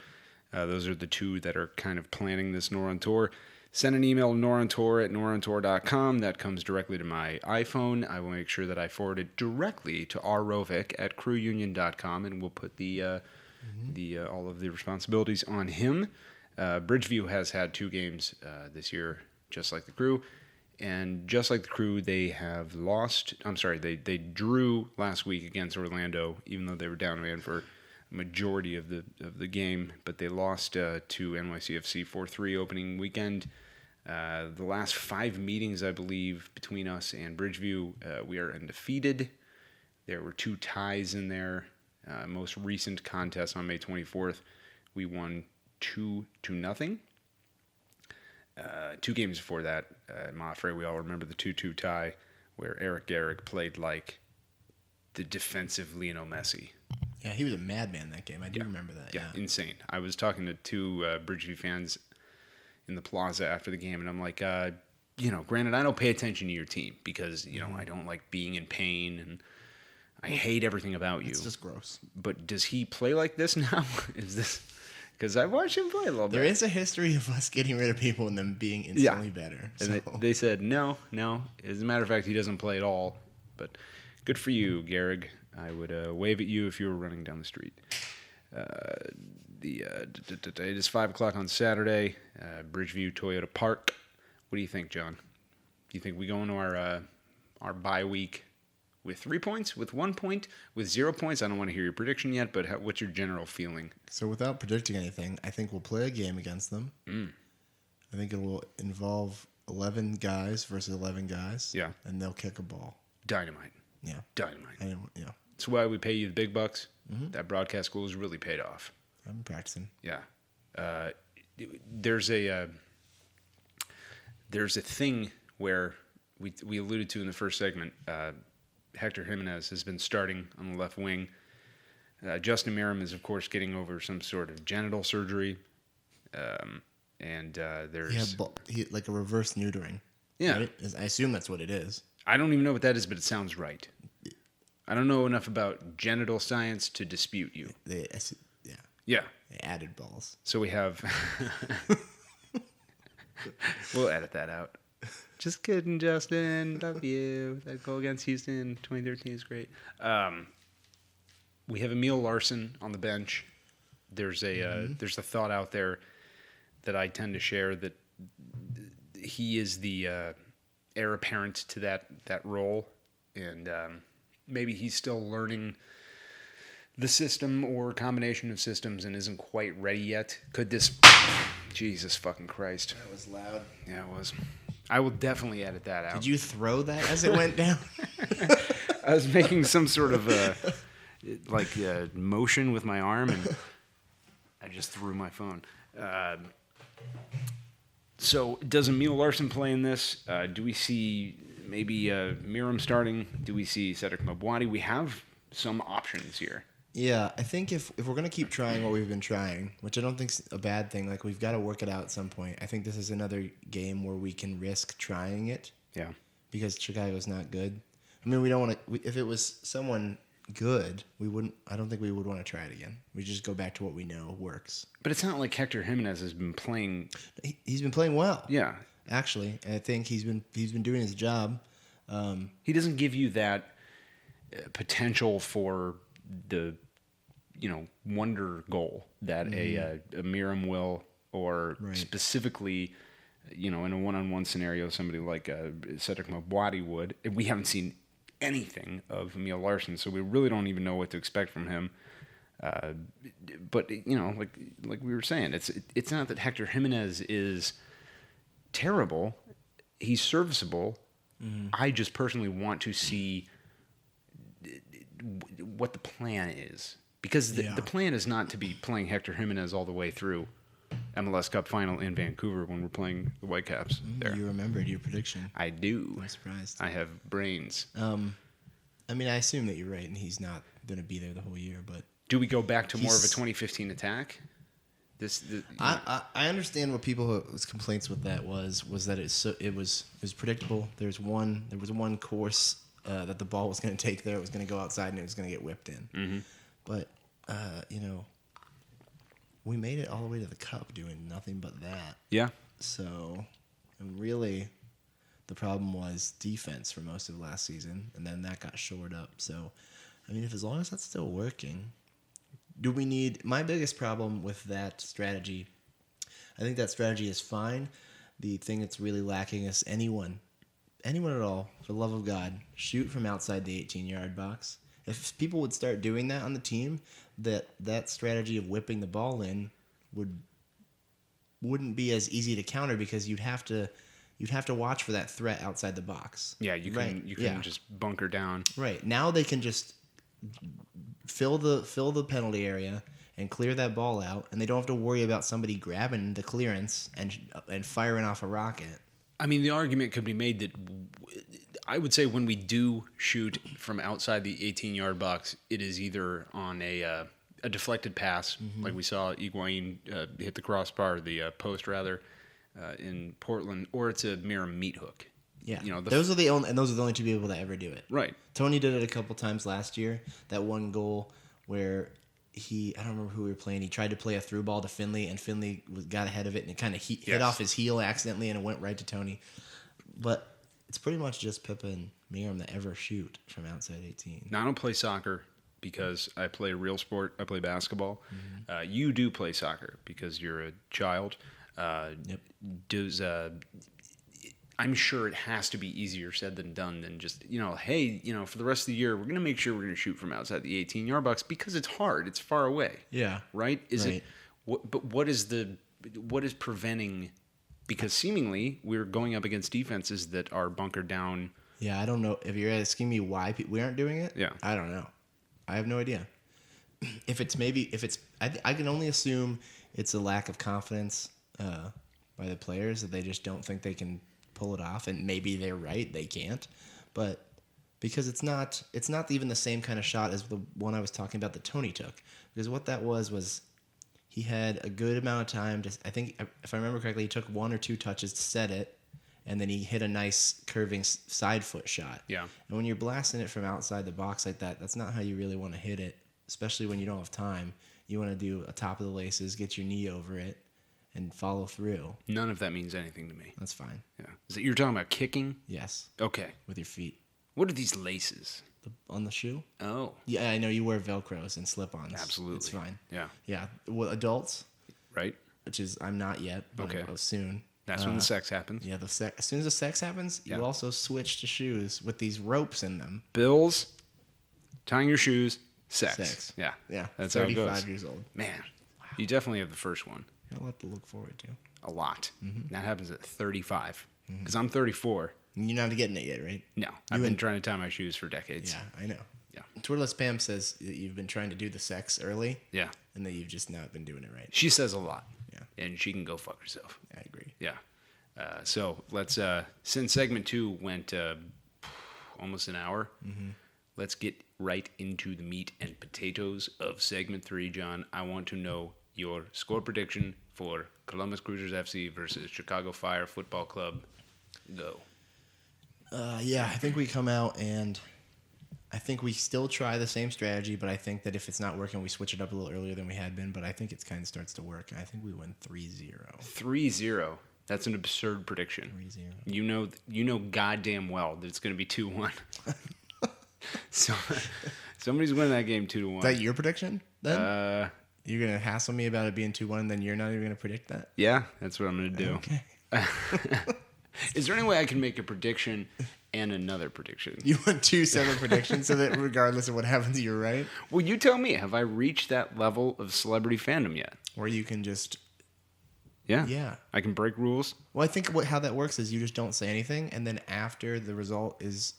Those are the two that are kind of planning this NorOnTour. Send an email to NorOnTour@NorOnTour.com. That comes directly to my iPhone. I will make sure that I forward it directly to rrovick@crewunion.com, and we'll put the all of the responsibilities on him. Bridgeview has had 2 games this year, just like the Crew. And just like the Crew, they have lost. I'm sorry, they drew last week against Orlando, even though they were down man for a majority of the game. But they lost to NYCFC 4-3 opening weekend. The last 5 meetings, I believe, between us and Bridgeview, we are undefeated. There were 2 ties in there. Most recent contest on May 24th, we won 2-0. 2 games before that, I'm afraid we all remember the 2-2 tie where Eric Garrick played like the defensive Lionel Messi. yeah, he was a madman that game. I do remember that. Yeah, insane. I was talking to 2 Bridgeview fans in the plaza after the game, and I'm like, granted, I don't pay attention to your team because, I don't like being in pain, and I hate everything about you. It's just gross. But does he play like this now? Is this... Because I watched him play a little bit. There is a history of us getting rid of people and them being instantly better. So. And they said, no. As a matter of fact, he doesn't play at all. But good for you, Garrig. I would wave at you if you were running down the street. It is 5 o'clock on Saturday, Bridgeview Toyota Park. What do you think, John? Do you think we go into our bye week with 3 points, with 1 point, with 0 points? I don't want to hear your prediction yet, but what's your general feeling? So without predicting anything, I think we'll play a game against them. I think it will involve 11 guys versus 11 guys. Yeah. And they'll kick a ball. Dynamite. Yeah. Dynamite. Yeah. That's why we pay you the big bucks. That broadcast school has really paid off. I'm practicing. Yeah. There's a thing where we alluded to in the first segment. Hector Jimenez has been starting on the left wing. Justin Merrim is, of course, getting over some sort of genital surgery. There's... Yeah, like a reverse neutering. Yeah. Right? I assume that's what it is. I don't even know what that is, but it sounds right. I don't know enough about genital science to dispute you. Yeah. They added balls. So we have... We'll edit that out. Just kidding, Justin. Love you. That goal against Houston 2013 is great. We have Emil Larson on the bench. There's a thought out there that I tend to share that he is the heir apparent to that role, and maybe he's still learning the system or combination of systems and isn't quite ready yet. Could this... Jesus fucking Christ. That was loud. Yeah, it was. I will definitely edit that out. Did you throw that as it went down? I was making some sort of motion with my arm, and I just threw my phone. So does Emil Larson play in this? Do we see maybe Merrim starting? Do we see Cedric Mabwadi? We have some options here. Yeah, I think if we're going to keep trying what we've been trying, which I don't think's a bad thing, like we've got to work it out at some point. I think this is another game where we can risk trying it. Yeah. Because Chicago's not good. I mean, we don't want to. If it was someone good, we wouldn't. I don't think we would want to try it again. We just go back to what we know works. But it's not like Hector Jimenez has been playing. He's been playing well. Yeah. Actually, and I think he's been doing his job. He doesn't give you that potential for the, wonder goal that a Miram will, or specifically, in a one-on-one scenario, somebody like Cedric Mabwadi would. We haven't seen anything of Emil Larson, so we really don't even know what to expect from him. But like we were saying, it's not that Hector Jimenez is terrible. He's serviceable. I just personally want to see what the plan is, because the plan is not to be playing Hector Jimenez all the way through MLS Cup final in Vancouver when we're playing the Whitecaps. There, You remembered your prediction. I do. I'm surprised. I have brains. I mean, I assume that you're right, and he's not going to be there the whole year. But do we go back to more of a 2015 attack? I understand what people's complaints with that was that it was predictable. There was one course that the ball was going to take there. It was going to go outside and it was going to get whipped in. Mm-hmm. But we made it all the way to the cup doing nothing but that. Yeah. So, and really, the problem was defense for most of last season, and then that got shored up. So, I mean, as long as that's still working. Do we need... My biggest problem with that strategy, I think that strategy is fine. The thing that's really lacking is anyone at all, for the love of God, shoot from outside the 18-yard box. If people would start doing that on the team, that strategy of whipping the ball in wouldn't be as easy to counter, because you'd have to watch for that threat outside the box. Yeah, you can just bunker down. Right. Now they can just fill the penalty area and clear that ball out, and they don't have to worry about somebody grabbing the clearance and firing off a rocket. I mean, the argument could be made that I would say when we do shoot from outside the 18-yard box, it is either on a deflected pass, like we saw Higuain hit the crossbar, the post rather, in Portland, or it's a mere meat hook. Yeah, those are the only two people that ever do it. Right. Tony did it a couple times last year. That one goal where I don't remember who we were playing. He tried to play a through ball to Finley, and Finley got ahead of it, and it kind of hit off his heel accidentally, and it went right to Tony. But it's pretty much just Pippa and Miram that ever shoot from outside 18. Now, I don't play soccer because I play a real sport. I play basketball. You do play soccer because you're a child. Yep. I'm sure it has to be easier said than done than just, hey, for the rest of the year, we're going to make sure we're going to shoot from outside the 18-yard box, because it's hard. It's far away. Yeah. Right? But what is preventing, because seemingly we're going up against defenses that are bunkered down. Yeah, I don't know. If you're asking me why we aren't doing it, yeah, I don't know. I have no idea. I can only assume it's a lack of confidence by the players, that they just don't think they can pull it off, and maybe they're right, they can't. But because it's not even the same kind of shot as the one I was talking about that Tony took. Because what that was he had a good amount of time to, I think, if I remember correctly, he took one or two touches to set it, and then he hit a nice curving side foot shot. Yeah. And when you're blasting it from outside the box like that, that's not how you really want to hit it, especially when you don't have time. You want to do a top of the laces, get your knee over it, and follow through. None of that means anything to me. That's fine. Yeah. Is it you're talking about kicking? Yes. Okay. With your feet. What are these laces? On the shoe? Oh. Yeah, I know you wear Velcros and slip-ons. Absolutely. It's fine. Yeah. Yeah. Well, adults. Right. Which is, I'm not yet, but okay. I will soon. That's when the sex happens. Yeah, as soon as the sex happens, you also switch to shoes with these ropes in them. Bills, tying your shoes, sex. Yeah. Yeah. That's how it goes. 35 years old. Man, you definitely have the first one. Got a lot to look forward to. A lot. Mm-hmm. That happens at 35. Because I'm 34. You're not getting it yet, right? No. I've been trying to tie my shoes for decades. Yeah, I know. Yeah. Twirless Pam says that you've been trying to do the sex early. Yeah. And that you've just not been doing it right. She says a lot. Yeah. And she can go fuck herself. I agree. Yeah. So let's, since segment 2 went almost an hour, let's get right into the meat and potatoes of segment 3, John. I want to know your score prediction for Columbus Cruisers FC versus Chicago Fire Football Club. Go. Yeah, I think we come out and I think we still try the same strategy, but I think that if it's not working, we switch it up a little earlier than we had been. But I think it kind of starts to work. I think we win 3-0. 3-0. That's an absurd prediction. 3-0. You know goddamn well that it's going to be 2-1. So somebody's winning that game 2-1. Is that your prediction then? You're going to hassle me about it being 2-1 and then you're not even going to predict that? Yeah, that's what I'm going to do. Okay. Is there any way I can make a prediction and another prediction? You want 2 separate predictions so that regardless of what happens, you're right? Well, you tell me. Have I reached that level of celebrity fandom yet? Or you can just... Yeah. Yeah. I can break rules? Well, I think how that works is you just don't say anything, and then after the result is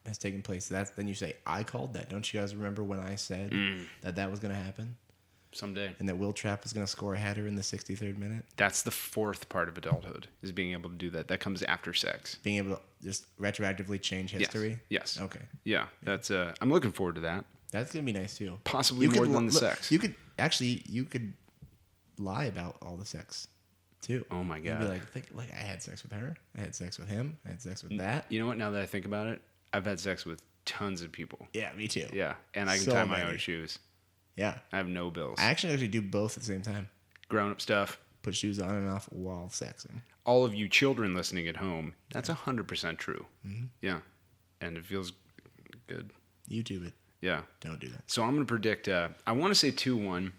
has taken place, then you say, I called that. Don't you guys remember when I said that was going to happen? Someday. And that Will Trapp was going to score a header in the 63rd minute? That's the fourth part of adulthood, is being able to do that. That comes after sex. Being able to just retroactively change history? Yes. Okay. Yeah, that's. I'm looking forward to that. That's going to be nice, too. Possibly more than the sex. You could lie about all the sex, too. Oh, my God. You'd be like, I had sex with her. I had sex with him. I had sex with that. You know what? Now that I think about it, I've had sex with tons of people. Yeah, me too. Yeah, and I can So tie my many. own shoes. Yeah. I have no bills. I actually do both at the same time. Grown-up stuff. Put shoes on and off while sexing. All of you children listening at home, that's 100% true. Mm-hmm. Yeah, and it feels good. YouTube it. Yeah. Don't do that. So I'm going to predict, I want to say 2-1.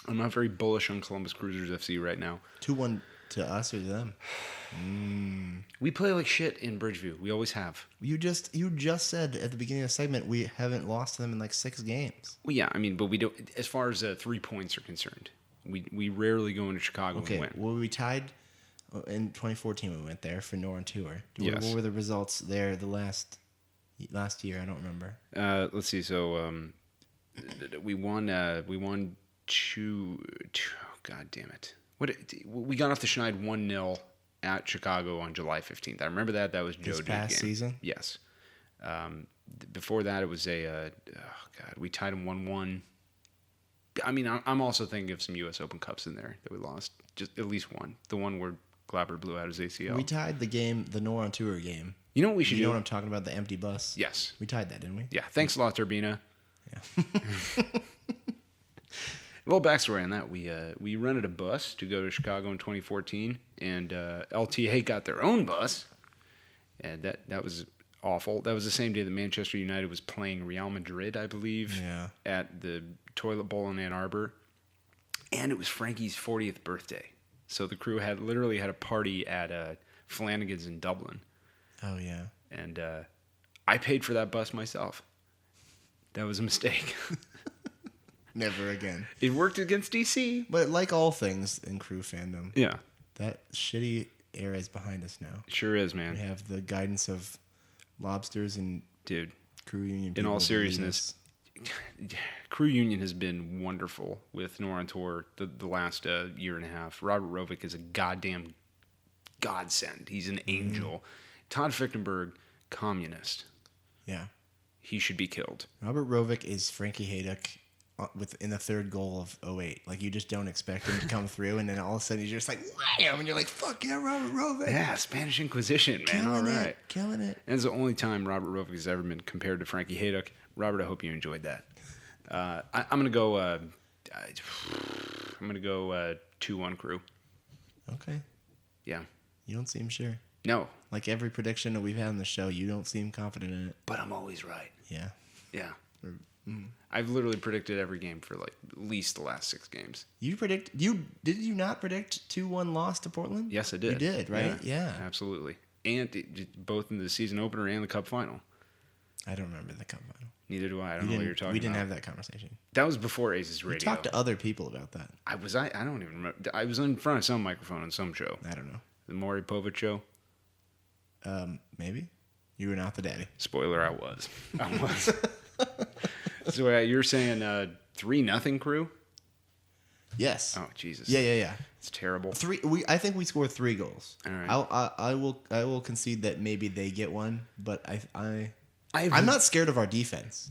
I'm not very bullish on Columbus Cruisers FC right now. 2-1 to us or to them? We play like shit in Bridgeview. We always have. You just said at the beginning of the segment we haven't lost to them in like 6 games. Well, yeah, I mean, but we don't. As far as 3 points are concerned, we rarely go into Chicago and win. Well, we tied in 2014. We went there for NorOnTour. Yes. What were the results there the last year? I don't remember. Let's see. So we won 2. God damn it! We got off the schneid 1-0 at Chicago on July 15th. I remember that. That was Joe This past season? Yes. Before that, it was we tied them 1-1. I mean, I'm also thinking of some U.S. Open Cups in there that we lost. Just at least one. The one where Glabber blew out his ACL. We tied the NorOnTour game. You know what we should do? You know what I'm talking about? The empty bus? Yes. We tied that, didn't we? Yeah. Thanks a lot, Turbina. Yeah. A little backstory on that. We rented a bus to go to Chicago in 2014, and LTA got their own bus, and that was awful. That was the same day that Manchester United was playing Real Madrid, I believe, at the Toilet Bowl in Ann Arbor, and it was Frankie's 40th birthday. So the crew literally had a party at Flanagan's in Dublin. Oh, yeah. And I paid for that bus myself. That was a mistake. Never again. It worked against DC. But like all things in crew fandom, Yeah. that shitty era is behind us now. It sure is, man. We have the guidance of lobsters and Dude, crew union. in all people to lead seriousness, Crew Union has been wonderful with NorOnTour the last year and a half. Robert Rovick is a goddamn godsend. He's an angel. Todd Fichtenberg, communist. Yeah. He should be killed. Robert Rovick is Frankie Hayduck in the third goal of 2008. Like, you just don't expect him to come through, and then all of a sudden he's just like, wham! And you're like, fuck yeah, Robert Rovick. Yeah, Spanish Inquisition, man. All right. Killing it. And it's the only time Robert Rovick has ever been compared to Frankie Hayduck. Robert, I hope you enjoyed that. I'm gonna go. I'm gonna go 2-1 Crew. Okay. Yeah. You don't seem sure. No, Like every prediction that we've had on the show, you don't seem confident in it. but I'm always right. Yeah. Yeah. I've literally predicted every game for like at least the last 6 games. Did you not predict 2-1 loss to Portland? Yes, I did. You did, right? Yeah. Absolutely. And both in the season opener and the Cup final. I don't remember the cup final. Neither do I. I don't know what you're talking about. We didn't have that conversation. That was before ACES We Radio. talked to other people about that. I don't even remember. I was in front of some microphone on some show. I don't know. The Maury Povich show. Maybe. You were not the daddy. Spoiler, I was. So you're saying 3-0 Crew? Yes. Oh, Jesus. Yeah. It's terrible. I think we scored 3 goals. All right. I will concede that maybe they get one, but I I'm not scared of our defense.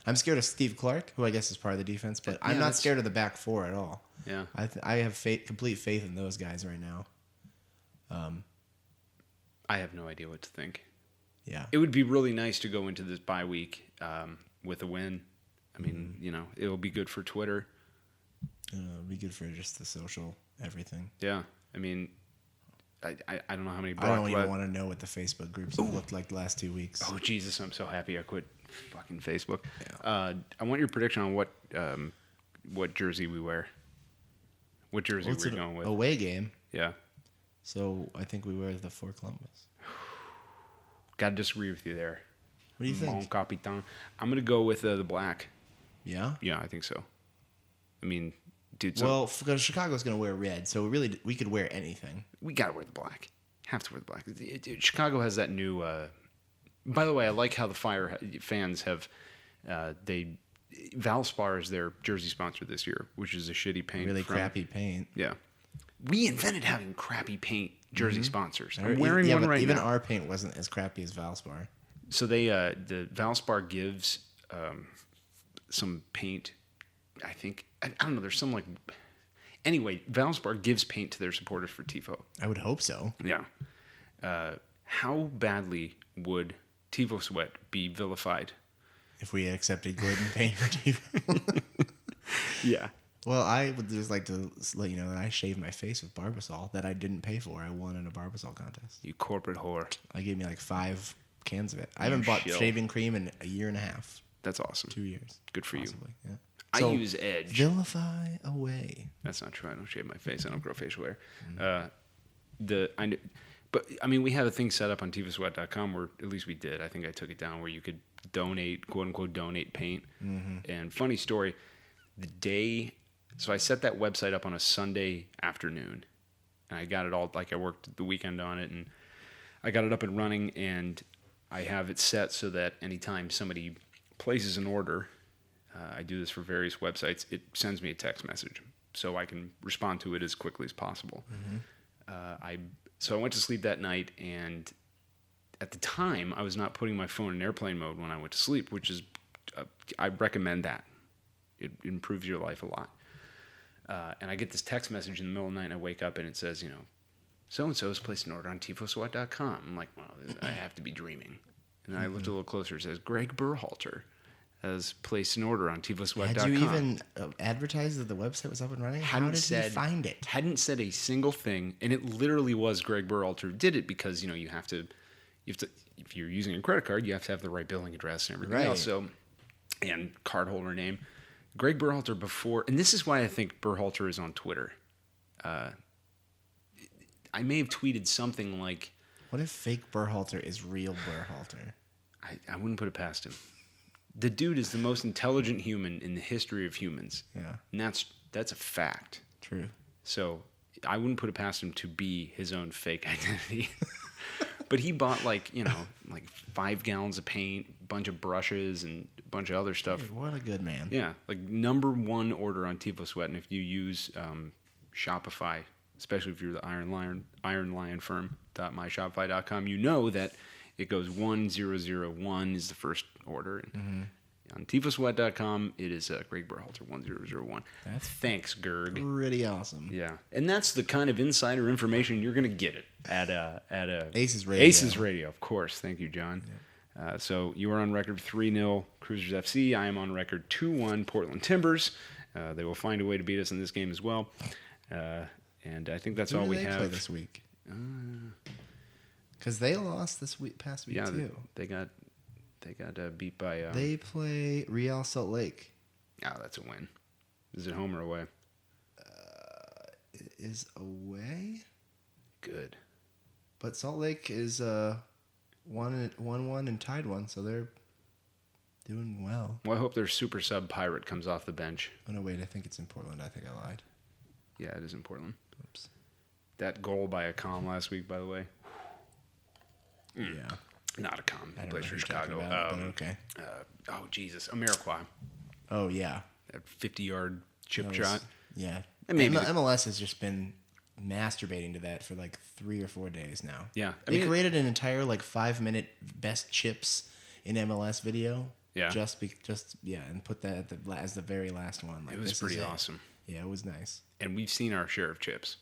I'm scared of Steve Clark, who I guess is part of the defense, but I'm not scared of the back four at all. Yeah. I have complete faith in those guys right now. I have no idea what to think. Yeah. It would be really nice to go into this bye week with a win. I mean, it'll be good for Twitter. It'll be good for just the social everything. Yeah. I mean, I don't know how many. I don't even want to know what the Facebook groups have looked like the last 2 weeks. Oh Jesus! I'm so happy I quit fucking Facebook. Yeah. I want your prediction on what jersey we wear. What jersey we're going with? Away game. Yeah. So I think we wear the for Columbus. Gotta disagree with you there. What do you think? Mon Capitan. I'm gonna go with the black. Yeah. Yeah, I think so. I mean, dude. Well, because Chicago's gonna wear red, so we could wear anything. We gotta wear the black. Have to wear the black. Dude, Chicago has that new. By the way, I like how the Fire fans have. Valspar is their jersey sponsor this year, which is a shitty paint. Really crappy paint. Yeah. We invented having crappy paint jersey sponsors. I'm wearing one right even now. Our paint wasn't as crappy as Valspar. So the Valspar gives some paint. I think I don't know. There's some like. Anyway, Valspar gives paint to their supporters for Tifo. I would hope so. Yeah. How badly would Tifo Sweat be vilified? If we accepted Gordon paint for Tifo. Yeah. Well, I would just like to let you know that I shaved my face with Barbasol that I didn't pay for. I won in a Barbasol contest. You corporate whore. I gave me like 5 cans of it. I haven't bought shaving cream in a year and a half. That's awesome. 2 years. Good for possibly. you. Yeah. I So, use Edge. Vilify away. That's not true. I don't shave my face. I don't grow facial hair. But I mean, we have a thing set up on tifosweat.com where at least we did. I think I took it down where you could donate, quote unquote, donate paint. And funny story, so I set that website up on a Sunday afternoon, and I got it all, like I worked the weekend on it, and I got it up and running, and I have it set so that anytime somebody places an order, I do this for various websites, it sends me a text message so I can respond to it as quickly as possible. So I went to sleep that night, and at the time, I was not putting my phone in airplane mode when I went to sleep, which is, I recommend that. It improves your life a lot. And I get this text message in the middle of the night, and I wake up, and it says, so-and-so has placed an order on tifosweat.com. I'm like, well, I have to be dreaming. And then I looked a little closer. It says, Gregg Berhalter has placed an order on tifosweat.com. Had you even advertised that the website was up and running? How did you find it? Hadn't said a single thing, and it literally was Gregg Berhalter who did it because, you have to, if you're using a credit card, you have to have the right billing address and everything else. So, and cardholder name. Gregg Berhalter before, and this is why I think Berhalter is on Twitter. I may have tweeted something like, what if fake Berhalter is real Berhalter? I wouldn't put it past him. The dude is the most intelligent human in the history of humans. Yeah. And that's a fact. True. So I wouldn't put it past him to be his own fake identity. But he bought like 5 gallons of paint, a bunch of brushes, and a bunch of other stuff. Hey, what a good man. Yeah, like #1 order on Tifo Sweat, and if you use Shopify, especially if you're the Iron Lion firm.myshopify.com, you know that it goes 1001 is the first order. And on tifosweat.com, it is Gregg Berhalter 1001. Thanks, Gerg. Pretty awesome. Yeah, and that's the kind of insider information you're going to get at ACES Radio. ACES Radio, of course. Thank you, John. Yeah. So you are on record 3-0 Cruisers FC. I am on record 2-1 Portland Timbers. They will find a way to beat us in this game as well. And I think that's all we have. Play this week? Because they lost this past week too. They got beat by. They play Real Salt Lake. Oh, that's a win. Is it home or away? It is away. Good. But Salt Lake is 1-1 and tied 1, so they're doing well. Well, I hope their super sub Pirate comes off the bench. Oh no, wait! I think it's in Portland. I think I lied. Yeah, it is in Portland. Oops. That goal by Akam last week, by the way. Yeah. Not Akam. He I don't plays know for who you're Chicago. talking about, but okay. Oh, Jesus. Amarikwa. Oh, yeah. That 50-yard chip shot. Yeah. And maybe MLS has just been masturbating to that for like 3 or 4 days now. Yeah. They created an entire 5-minute best chips an MLS video. Yeah. Just and put that as the very last one. Like, It was this is pretty awesome. Yeah, it was nice. And we've seen our share of chips,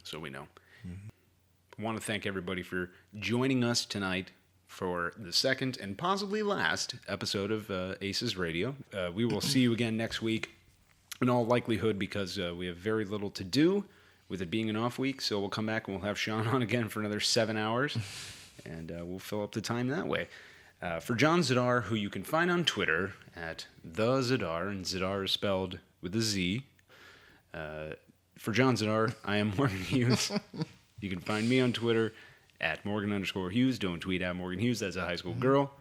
so we know. I want to thank everybody for joining us tonight for the second and possibly last episode of ACES Radio. We will see you again next week in all likelihood, because we have very little to do with it being an off week. So we'll come back and we'll have Sean on again for another 7 hours, and we'll fill up the time that way. For John Zidar, who you can find on Twitter at the Zidar, and Zidar is spelled with a Z. For John Zidar, I am Morgan Hughes. You can find me on Twitter at Morgan_Hughes. Don't tweet at Morgan Hughes. That's a high school girl.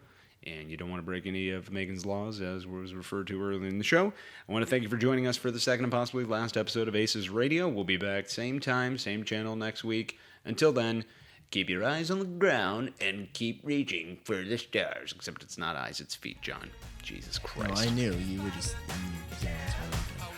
And you don't want to break any of Megan's laws, as was referred to earlier in the show. I want to thank you for joining us for the second and possibly last episode of ACES Radio. We'll be back same time, same channel next week. Until then, keep your eyes on the ground and keep reaching for the stars. Except it's not eyes, it's feet, John. Jesus Christ. No, I knew. You were just... saying this one.